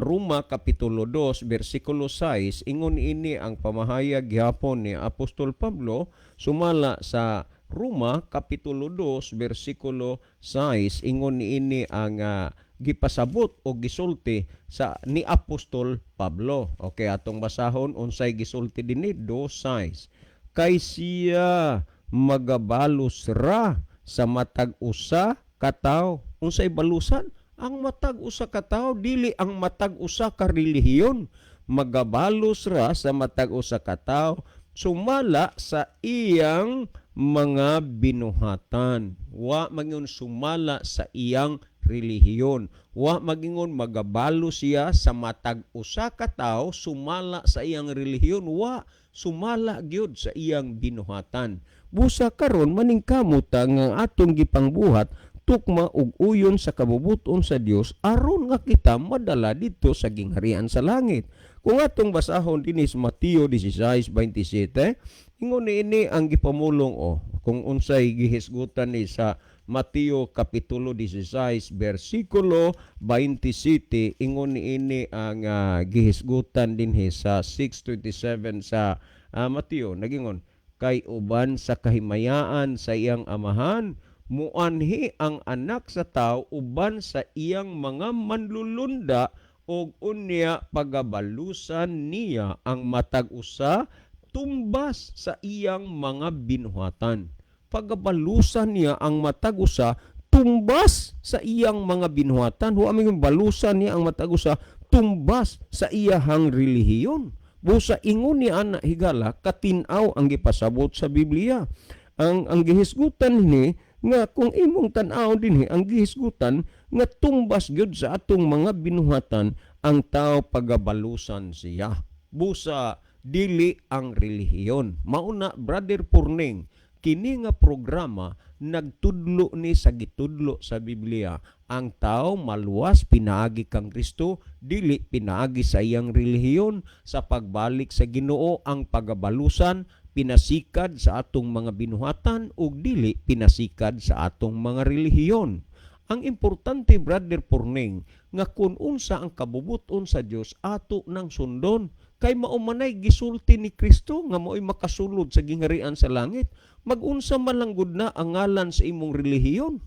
Roma Kapitulo 2, versikulo 6, ingon ini ang pamahayag gihapon ni Apostol Pablo sumala sa Roma Kapitulo 2, versikulo 6, ingon ini ang gipasabot o gisulti sa ni Apostol Pablo. Okay, atong basahon unsay gisulti dinhi 2:6. Kay siya magabalos ra sa matag usa ka tawo. Unsay balusan? Ang matag usa ka tawo, dili ang matag usa ka relihiyon. Magabalos ra sa matag usa ka tawo sumala sa iyang mga binuhatan. Wa mangingon sumala sa iyang relihiyon. Wa magingon magabalo siya sa matag usa ka tawo sumala sa iyang relihiyon. Wa sumala gyud sa iyang binuhatan. Busa karon maningkamot nga atong gipangbuhat tukma ug uyon sa kabubuton sa Dios aron nga kita madala dito sa gingharian sa langit. Kung atong basahon dinhi sa Mateo 16:27, ingon ini ang gipamulong kung unsay gihisgutan ni sa Mateo Kapitulo 16 versikulo 27, ingon ini ang gihisgutan dinhi sa 6:27 sa Mateo. Nagingon, kay uban sa kahimayaan sa iyang amahan muanhi ang anak sa tao uban sa iyang mga manlulunda og unya pagabalusan niya ang matag usa tumbas sa iyang mga binuhatan. Pagabalusan niya ang matag usa tumbas sa iyang mga binuhatan. Wa may balusan niya ang matag usa tumbas sa iyahang relihiyon. Busa ingon ni ana higala katinaw ang gipasabot sa Biblia. Ang gihisgutan ni nga kung imong tan-aw dinhi ang gihisgutan nga tumbas gyud sa atong mga binuhatan ang tao pagabalusan siya. Busa dili ang relihiyon. Mauna, Brother Porning, kini nga programa nagtudlo ni sa gitudlo sa Biblia. Ang tao maluwas pinaagi kang Kristo, dili pinaagi sa iyang relihiyon. Sa pagbalik sa Ginoo ang pagabalusan pinasikad sa atong mga binuhatan ug dili pinasikad sa atong mga relihiyon. Ang importante, Brother Porning, nga kung unsa ang kabubuton sa Dios ato nang sundon kay maumanay gisulti ni Kristo nga mao'y makasulod sa gingharian sa langit. Mag-unsa man lang gud na ang ngalan sa imong relihiyon.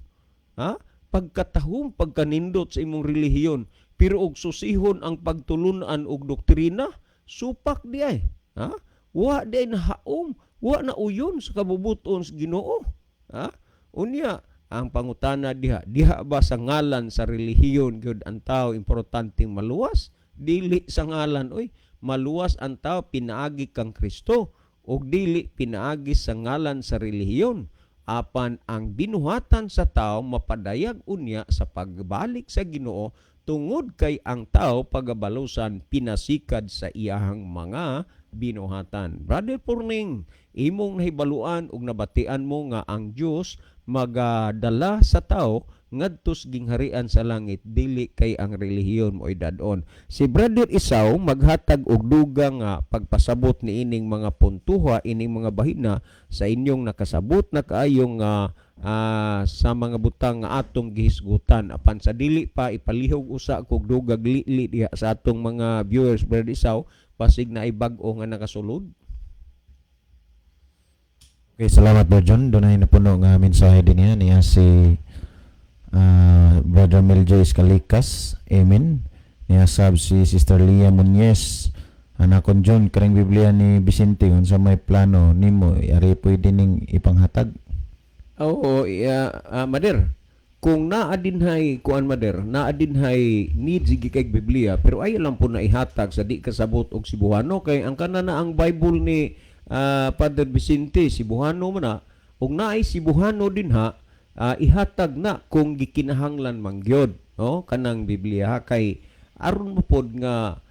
Pagkatahom, pagkanindot sa imong relihiyon, pero og susihon ang pagtulunan og doktrina, supak di ay. Wa di na haom, wa na uyon sa kabubuton sa Ginoo. Unya, ang pangutana diha ba sa ngalan sa relihiyon gyud ang tao importanteng maluwas? Dili sa ngalan, maluwas ang tao pinaagi kang Kristo ug dili pinaagi sa ngalan sa relihiyon. Apan ang binuhatan sa tao mapadayag unya sa pagbalik sa Ginoo tungod kay ang tao pagabalusan pinasikad sa iyahang mga binuhatan. Brother Porning, imong nahibaluan ug nabatian mo nga ang Dios magadala sa tao ngadtos gingharian sa langit dili kay ang relihiyon mo idadon. Si Brother Isaw maghatag og dugang nga pagpasabot ni ining mga puntuha, ining mga bahina sa inyong nakasabot na kaayong sa mga butang nga atong gihisgutan. Apan sa dili pa ipalihog usa kog dugag li diha sa atong mga viewers, Brother Isaw, pasig na ibag-o nga nakasulod. Okay, salamat Brother John. Doon ay napuno nga mensahe din niya si Brother Mel J. Escalikas. Amen. Niya sab si Sister Leah Muñez. Anakon John, kareng Biblia ni Vicente, unsa may plano nimo, ari pwede ning ipanghatag? Oo, Mader. Kung naadinhay kuan Mader, naadinhay needs gi kay Biblia, pero ay lang po na ihatag sa di kasabot og Cebuano kay ang kanana ang Bible ni Father Vicente Cebuano man na, ug naay Cebuano din ha, ihatag na kung gikinahanglan man gyud, no? Kanang Biblia kay aron mo pod nga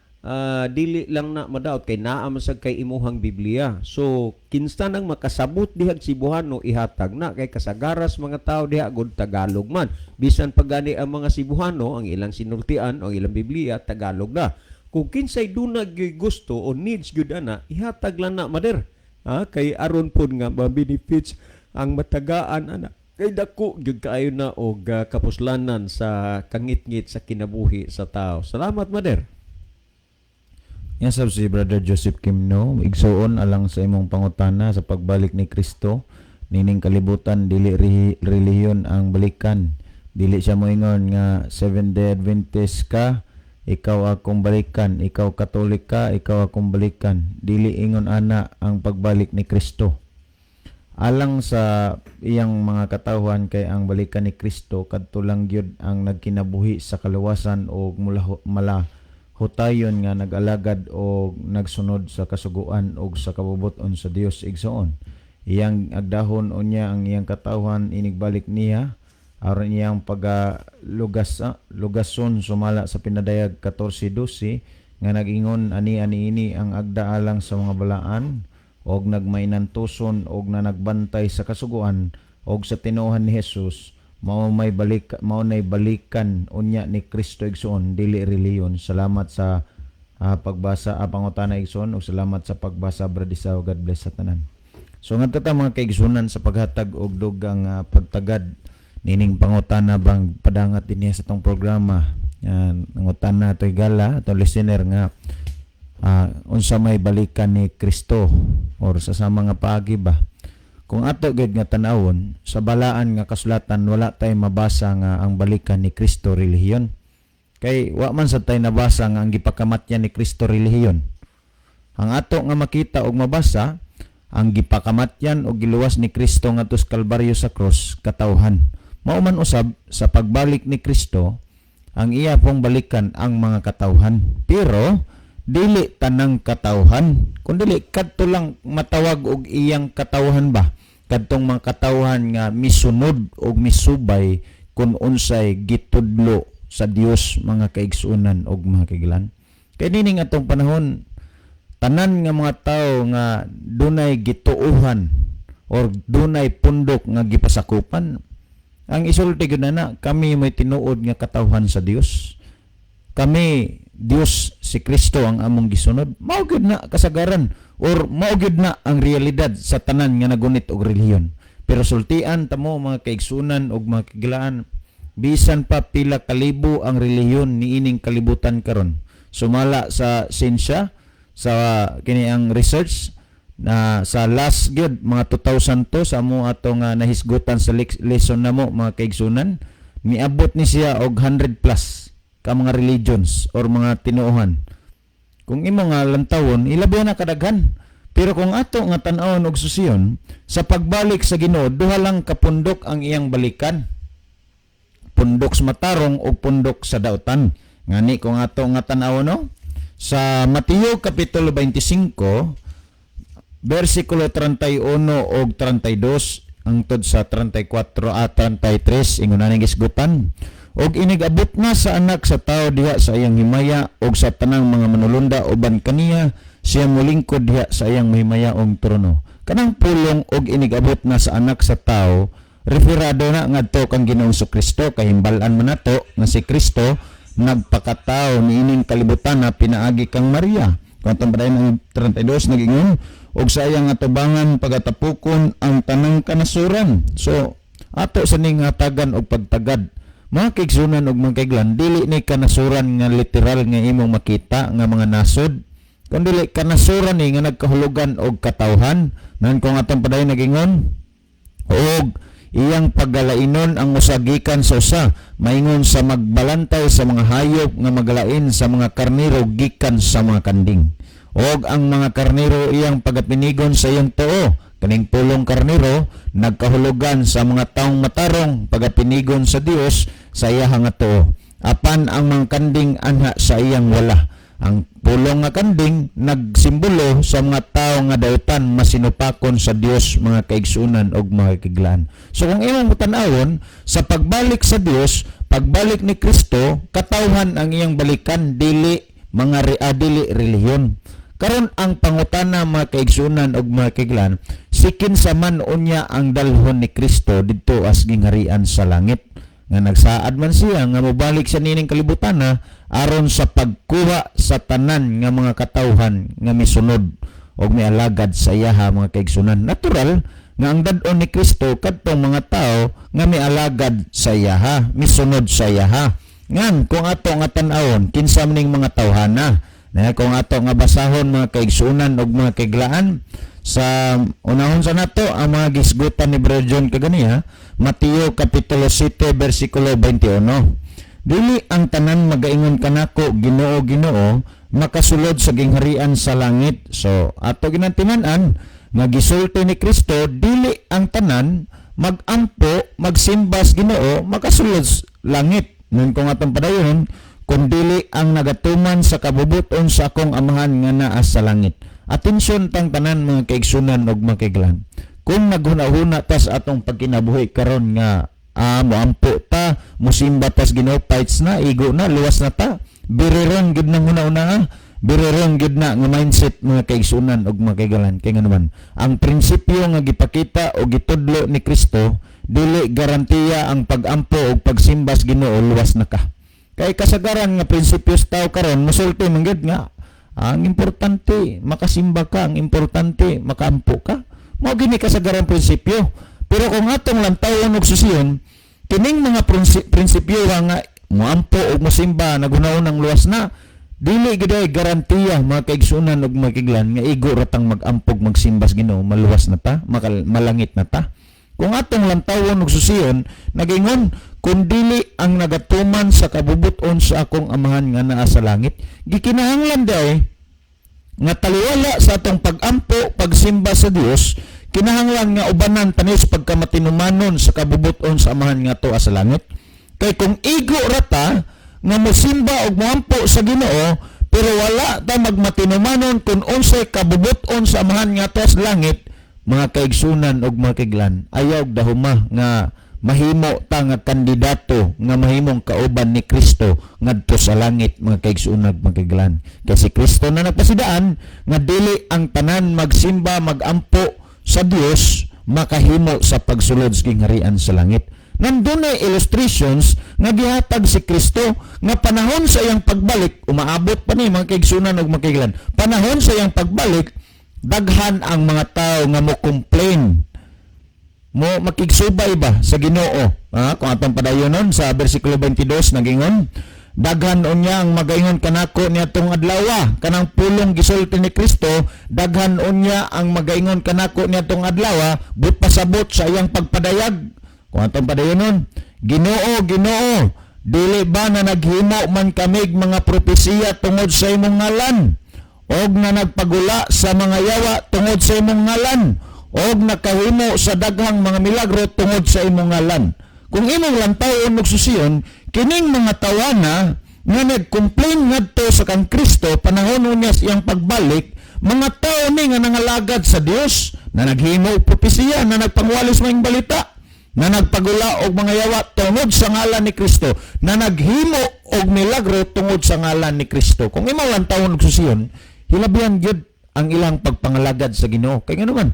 dili lang na madaot kay naa man sad kay imuhang Biblia. So kinsa nang makasabot dihag Cebuano ihatag na kay kasagaras mga tao diha gud Tagalog man. Bisan pagani ang mga Cebuano ang ilang sinultian o ilang Biblia Tagalog na. Kung kinsay dunag gusto o needs gyud ana ihatag lang na Mader. Kay aron pod nga ma-benefits ang matagaan ana. Kay dako gyud kaayo na og kapuslanan sa kangit-ngit sa kinabuhi sa tao. Salamat Mader. Yan sab si Brother Joseph Kimno, igsuon alang sa imong pangutana sa pagbalik ni Kristo. Nining kalibutan dili relihiyon ang balikan. Dili siya moingon nga Seventh-day Adventist ka, ikaw akong balikan, ikaw Katolik ka, ikaw akong balikan. Dili ingon ana ang pagbalik ni Kristo. Alang sa iyang mga katawhan kay ang balikan ni Kristo kadto lang gyud ang nagkinabuhi sa kaluwasan o hutayon nga nag-alagad o nagsunod sa kasuguan o sa kabubuton sa Dios igsoon. Iyang agdahon unya ang iyang katawhan inigbalik niya aron iyang lugason sumala sa pinadayag 14:12 nga nagingon ani ini ang agdaalang sa mga balaan og nagmainantuson og na nagbantay sa kasuguan og sa tinuhan ni Jesus. Mao nay balikan unya ni Kristo igsoon dili reliyon. Salamat sa pagbasa pangutana igsoon ug salamat sa pagbasa Brad Isaw. God bless sa tanan. So ngadto ta mga kaigsunan sa paghatag og dugang pagtagad nining pangutana bang padangat dinhi sa tong programa. Nangutana toy gala ato listener nga unsa may balikan ni Kristo or sa mga paagi ba. Kung ato gid nga tan-awon sa balaan nga kasulatan wala tay mabasa nga ang balikan ni Kristo relihiyon. Kay wa man sad tay nabasa nga ang gipakamatyan ni Kristo relihiyon. Ang ato nga makita og mabasa ang gipakamatyan o giluwas ni Kristo ngadto sa Kalbaryo sa cross katawhan. Mao man usab sa pagbalik ni Kristo ang iya pong balikan ang mga katawhan. Pero dili tanang katawhan, kundi kadto lang matawag og iyang katawhan ba. Kadtong mga katawhan nga misunod og misubay kung unsay gitudlo sa Dios mga kaigsunan og mga kaigilan. Kay nining atong panahon tanan nga mga tawo nga dunay gituuhan or dunay pundok nga gipasakupan, ang isulti gud na kami may tinuod nga katawhan sa Dios. Kami Dios si Kristo ang among gisunod. Mao gid na kasagaran or mao gid na ang realidad sa tanan nga nagunit og relihiyon. Pero sultian tamo mga kaigsunan og mga kagilaan, bisan pa pila kalibo ang relihiyon niining kalibutan karon. Sumala sa siyensya, sa kini ang research na sa last gyud mga 2002 sa amo atong nahisgutan sa lesson namo mga kaigsunan, miabot ni siya og 100 plus ka mga religions or mga tinuohan. Kung imo nga lantawon, ilabi na kadaghan. Pero kung ato nga tan-awon og susiyon, sa pagbalik sa Ginoo, duha lang ka pundok ang iyang balikan. Pundok sa matarong o pundok sa dautan. Ngani kung ato nga tan-awon no? Sa Mateo kapitulo 25, versikulo 31 og 32, angtod sa 34 at 33, ingon ning isgutan. Og inigabot na sa anak sa tao diha sa iyang himaya og sa tanang mga manulunda uban kaniya siya molingkod diha sa iyang mahimayaong trono. Kanang pulong og inigabot na sa anak sa tao referado na ngadto kang Ginoong Kristo, kahimbalan man nato nga si Kristo nagpakatao niining kalibutan na pinaagi kang Maria. Kung atong padayon ng 32 nagingon, og sa iyang atubangan pagatapukon ang tanang kanasuran. So ato sa ning hatagan og pagtagad, mga kaigsunan og mga kaiglan, dili ni kanasuran nga literal nga imong makita nga mga nasod, kundi kanasuran ni nga nagkahulugan og katawhan. Nan kung atong padayon nagingon, og iyang paggalainon ang usagikan sa usa, maingon sa magbalantay sa mga hayop nga magalain sa mga karniro gikan sa mga kanding. Og ang mga karniro iyang pagapinigon sa iyang tuo, kaning pulong karniro nagkahulugan sa mga taong matarong pagapinigon sa Dios sa iyang nga tuo. Apan ang mga kanding anha sa iyang wala. Ang pulong nga kanding nagsimbolo sa mga tao nga dautan masinupakon sa Dios, mga kaigsunan og mga kaiglaan. So kung imong tan-awon sa pagbalik sa Dios, pagbalik ni Kristo, katawhan ang iyang balikan, dili mga dili relihiyon. Karon ang pangutana, mga kaigsunan og mga kaiglaan, sikin sa man unya ang dalhon ni Kristo didto as gingharian sa langit, nga nagsaad man siya nga mobalik sa nining kalibutan na aron sa pagkuha sa tanan nga mga katawhan nga misunod og mialagad sa iyaha, mga kaigsunan. Natural nga ang dad-on ni Kristo kadtong mga tao nga mialagad sa iyaha, misunod sa iyaha. Ngan kung ato nga tan-awon kinsa maning mga tawhana, na kung ato nga basahon, mga kaigsunan og mga kaiglaan, sa unahon sa nato ang mga gisgutan ni Brother John kaganiya, Mateo kapitulo 7 bersikulo 21. Dili ang tanan magaingon kanako Ginoo Ginoo makasulod sa gingharian sa langit. So ato ginantiman-an nga gisulti ni Kristo, dili ang tanan magampo magsimbas Ginoo makasulod sa langit. Nun kung atong padayon, kung dili ang nagatuman sa kabubuton sa akong amahan nga naa sa langit. Atensyon tang tanan, mga kaigsunan og mga kaiglan. Kung naghuna-huna ta sa atong pagkinabuhi karon nga moampo ta, musimba tas Ginoo, fights na, igo na, luwas na ta. Birirong gid nang huna-una, birirong gid na nga mindset, mga kaigsunan og mga kaiglan. Kaya nga naman, ang prinsipyo nga gipakita o gitudlo ni Kristo, dili garantiya ang pagampo og pagsimbas Ginoo, luwas na ka. Kay kasagaran nga prinsipyo sa tao karon, musulti man gid nga ang importante makasimba ka, ang importante makaampo ka. Mao gini kasagaran prinsipyo. Pero kung atong lantawon og susiyon, kining mga prinsipyo nga moampo og mosimba nagunahon ang luwas na, dili gid ay garantiya, mga kaigsunan og mga kaiglan, nga igo ratang magampog magsimbas Ginoo, maluwas na ta, malangit na ta. Kung atong lantawon og susiyon, nagingon, kung dili ang nagatuman sa kabubuton sa akong amahan nga naa sa langit, gikinahanglan day nga taliwala sa atong pagampo, pagsimba sa Dios, kinahanglan nga ubanan tanis pagkamatinumanon sa kabubuton sa amahan nga toa sa langit. Kay kung igo rata nga mosimba og moampo sa Ginoo, pero wala ta magmatinumanon kung unsay kabubuton sa amahan nga toa sa langit, mga kaigsunan og mga kaiglan, ayaw dahuma nga mahimo ta nga kandidato nga mahimong kauban ni Kristo ngadto sa langit, mga kaigsunan ug mga kaiglan. Kay si Kristo na nagpasidaan nga dili ang tanan magsimba magampo sa Dios makahimo sa pagsulod sa gingharian sa langit. Nandun ay illustrations nga gihatag si Kristo nga panahon sa iyang pagbalik, umaabot pa ni, mga kaigsunan ug mga kaiglan, panahon sa iyang pagbalik, daghan ang mga tao nga mo complain, mo makigsubay ba sa Ginoo. Kung atong padayonon sa bersikulo 22 nagingon, daghan unya ang magaingon kanako niadtong adlaw, kanang pulong gisulti ni Kristo, daghan unya ang magaingon kanako niadtong adlaw, but pasabot sa iyang pagpadayag. Kung atong padayonon, Ginoo Ginoo, dili ba na naghimo man kamig mga propesiya tungod sa imong ngalan, og na nagpagula sa mga yawa tungod sa imong ngalan, og nakahimo sa daghang mga milagro tungod sa imong ngalan. Kung imong lantawon og susiyon, kining mga tawana nga nag-complain ngadto sa kang Kristo panahon niya iyang pagbalik, mga tao ni nga nangalagad sa Dios, na naghimo og propesiya, na nagpangwalis maing balita, na nagpagula og mga yawa tungod sa ngalan ni Kristo, na naghimo og milagro tungod sa ngalan ni Kristo. Kung imong lantawon og susiyon, hilabihan gyud ang ilang pagpangalagad sa Ginoo. Kay ngano man,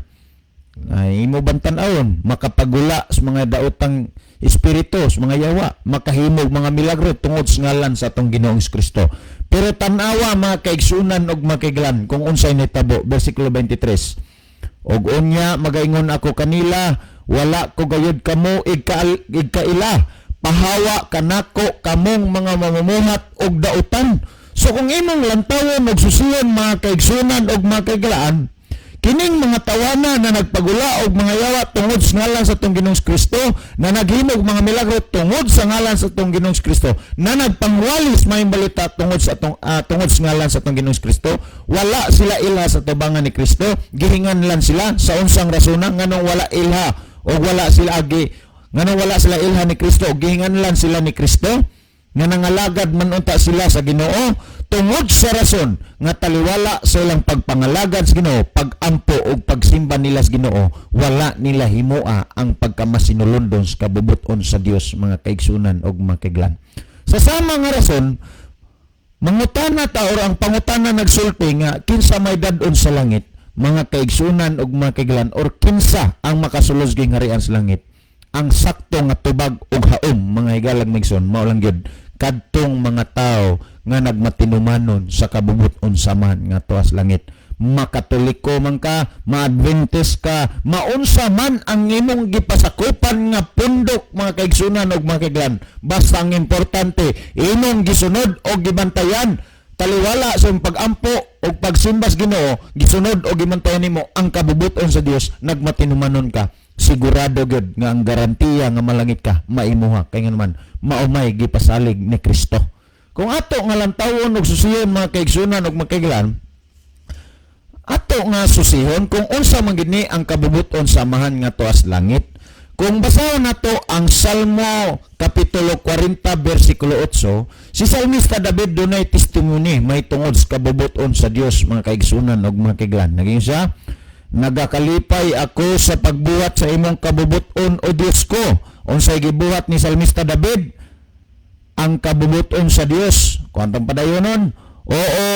Ay imo bantan-awon makapagula sa mga daotang espiritu, sa mga yawa, makahimog mga milagro tungod sa ngalan sa atong Ginoong Kristo. Pero tanawa mga kaigsunan og makiglan kung unsay nitabo, bersikulo 23. Og unya magaingon ako kanila, wala ko gayud kamo igkaila, pahawa kanako kamong mga mamumuhat og daotan. So kung imong lantawon og susiyon mga kaigsunan og makiglaan, kining mga tawana na nagpagula og mga yawa tungod sa ngalan sa atong Ginoong Kristo, na naghimog mga milagro tungod sa ngalan sa atong Ginoong Kristo, na nagpangwalis may balita tungod sa ngalan sa atong Ginoong Kristo, wala sila ilha sa tubangan ni Kristo, gihingan lang sila sa unsang rasonan nganong wala ilha o wala sila ilha ni Kristo, gihingan lang sila ni Kristo, nga nangalagad man unta sila sa Ginoo tungod sa rason nga taliwala sa ilang pagpangalagad sa Ginoo, pagampo ug pagsimba nila sa Ginoo, wala nila himua ang pagkamasinulondon sa kabubuton sa Dios mga kaigsunan ug makiglan. Sa sama nga rason, mangutana ta or ang pangutana nagsulti nga kinsa may dad-on sa langit mga kaigsunan ug makiglan, or kinsa ang makasulod ging harian sa langit. Ang sakto nga tubag ug haom mga higalang migson mao lang gyud kadtong mga tao nga nagmatinumanon sa kabubuton sa man nga tuas langit. Makatoliko man ka, ma-Adventist ka, maunsa man ang imong gipasakupan nga pundok mga kaigsunan ug makiglan, basta ang importante imong gisunod o gibantayan, taliwala sa pagampo o pagsimbas Ginoo, gisunod o gibantayan nimo ang kabubuton sa Dios, nagmatinumanon ka, sigurado gud nga ang garantiya nga malangit ka maimuha kay naman maumay gipasalig ni Kristo. Kung ato nga lantawon og susiyon mga kaigsunan ug makiglan, ato nga susihon kung unsa man gid ni ang kabubuton sa amahan nga tuas langit. Kung basahon nato ang Salmo kapitulo 40 bersikulo 8, si Salmista David dunay testimony may tungod sa kabubuton sa Dios mga kaigsunan ug makiglan. Naging siya, nagakalipay ako sa pagbuhat sa imong kabubuton o Dios ko. Unsay gibuhat ni Salmista David? Ang kabubuton sa Dios. Kuantong padayonon? Oo,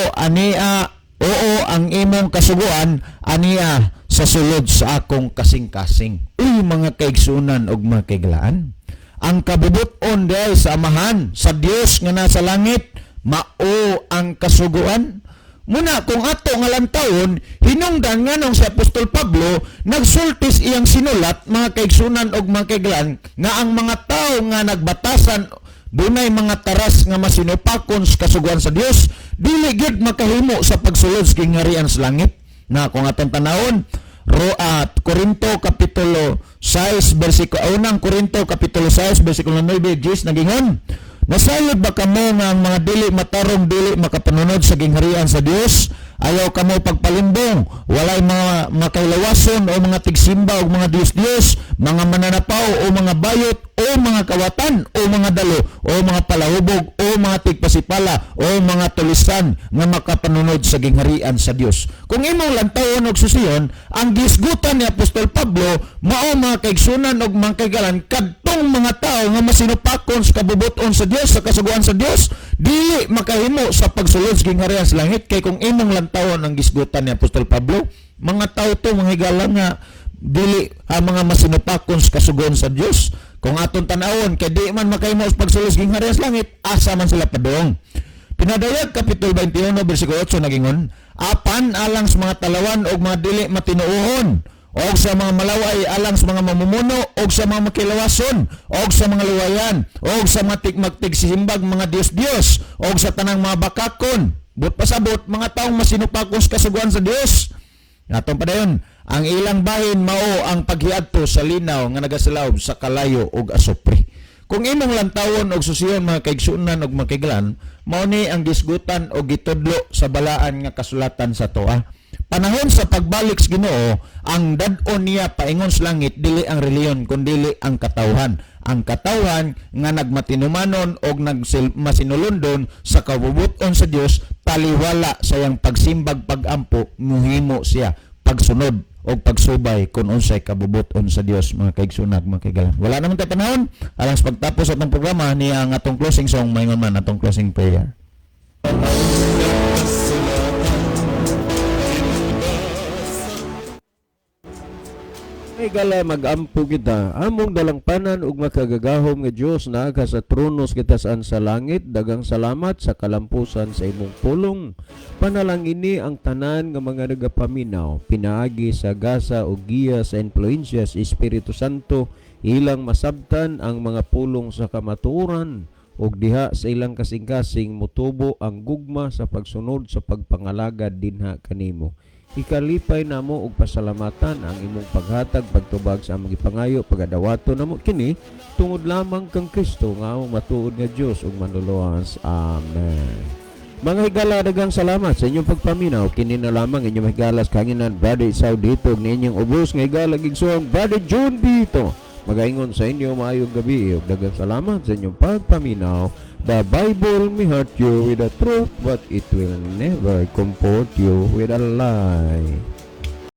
ang imong kasuguan, aniya sa sulod sa akong kasing-kasing. Uy, mga kaigsunan og makiglaan, ang kabubuton dahil sa amahan sa Dios nga nasa langit, mao ang kasuguan. Muna, kung ato nga lantawon, hinungdan nga nung si Apostol Pablo, nagsultis iyang sinulat, mga kaigsunan og makiglaan, nga ang mga tao nga nagbatasan, dunay mga taras nga masinupakon sa kasuguan sa Dios, dili gid makahimo sa pagsulod sa kingharian sa langit. Na kung atong tanawon, Korinto kapitulo 6 bersikulo 1 Korinto kapitulo 6 bersikulo 9 10 nagingon, nasayod ba kamo nga ang mga dili matarong dili makapanunod sa gingharian sa Dios? Ayaw kamo pagpalimbong, walay mga makailawason o mga tigsimba o mga Dios-Dios, mga mananapaw o mga bayot o mga kawatan o mga dalo o mga palahubog o mga tigpasipala o mga tulisan nga makapanunod sa gingharian sa Dios. Kung imong lantawon og susiyon, ang gisgutan ni Apostol Pablo mao mga kaigsunan og mga kaigalan kadtong mga tao nga masinupakon sa kabubuton sa Dios, sa kasuguan sa Dios, dili makahimo sa pagsulod sa gingharian sa langit. Kay kung imong lantawon ang gisgutan ni Apostol Pablo, mga tao to mga higala nga dili mga masinupakon sa kasuguan sa Dios. Kung aton tanawon kay di man makahimo sa pagsulod sa gingharian sa langit, asa man sila padong. Pinadayag kapitulo 21 bersikulo 8 nagingon, apan alang sa mga talawan og mga dili matinuohon, og sa mga malaway alang sa mga mamumuno, og sa mga makilawason, og sa mga luwayan, og sa mga tigmagtigsimbag mga Dios-Dios, og sa tanang mga bakakon, but pasabot mga taong masinupakon sa kasuguan sa Dios. Atong padayon, ang ilang bahin mao ang paghiadto sa linaw nga nagasalaw sa kalayo ug asupre. Kung imong lantawon og susiyon mga kaigsunan ug makiglan, mao ni ang gisgutan og gitudlo sa balaan nga kasulatan sa Toa. Panahon sa pagbalik sa Ginoo, ang dad-on niya paingon sa langit dili ang reliyon kundi ang katawhan. Ang katawhan nga nagmatinumanon og nagmasinulundon sa kabubuton sa Dios, taliwala sa iyang pagsimbag pagampo, muhimo siya pagsunod o pagsubay kung unsay kabubuton sa Dios mga kaigsunan mga kaigalan. Wala naman tayo panahon, alang sa pagtapos sa atong programa ni ang atong closing song, mayngon man atong closing prayer. Higala magampo kita, among dalangpanan ug makagagahom nga Dios naga sa tronos kita saan sa langit, dagang salamat sa kalampusan sa imong pulong. Panalangini ang tanan nga mga nagapaminaw, pinaagi sa gasa o giya sa influensya sa Espiritu Santo, ilang masabtan ang mga pulong sa kamatuoran, ug diha sa ilang kasing-kasing mutubo ang gugma sa pagsunod sa pagpangalagad dinha kanimo. Ikalipay namo og pasalamatan ang imong paghatag pagtubag sa among gipangayo pagadawato namo kini tungod lamang kang Kristo nga among matuod nga Dios ug manluluwas. Amen. Mga higala, daghang salamat sa inyong pagpaminaw. Kini na lamang inyong higalas kanginan Brother Isaw dito ng inyong ubos nga higala gigsuong Brother John dito. Magaingon sa inyo maayong gabi ug daghang salamat sa inyong pagpaminaw. The Bible may hurt you with the truth, but it will never comfort you with a lie.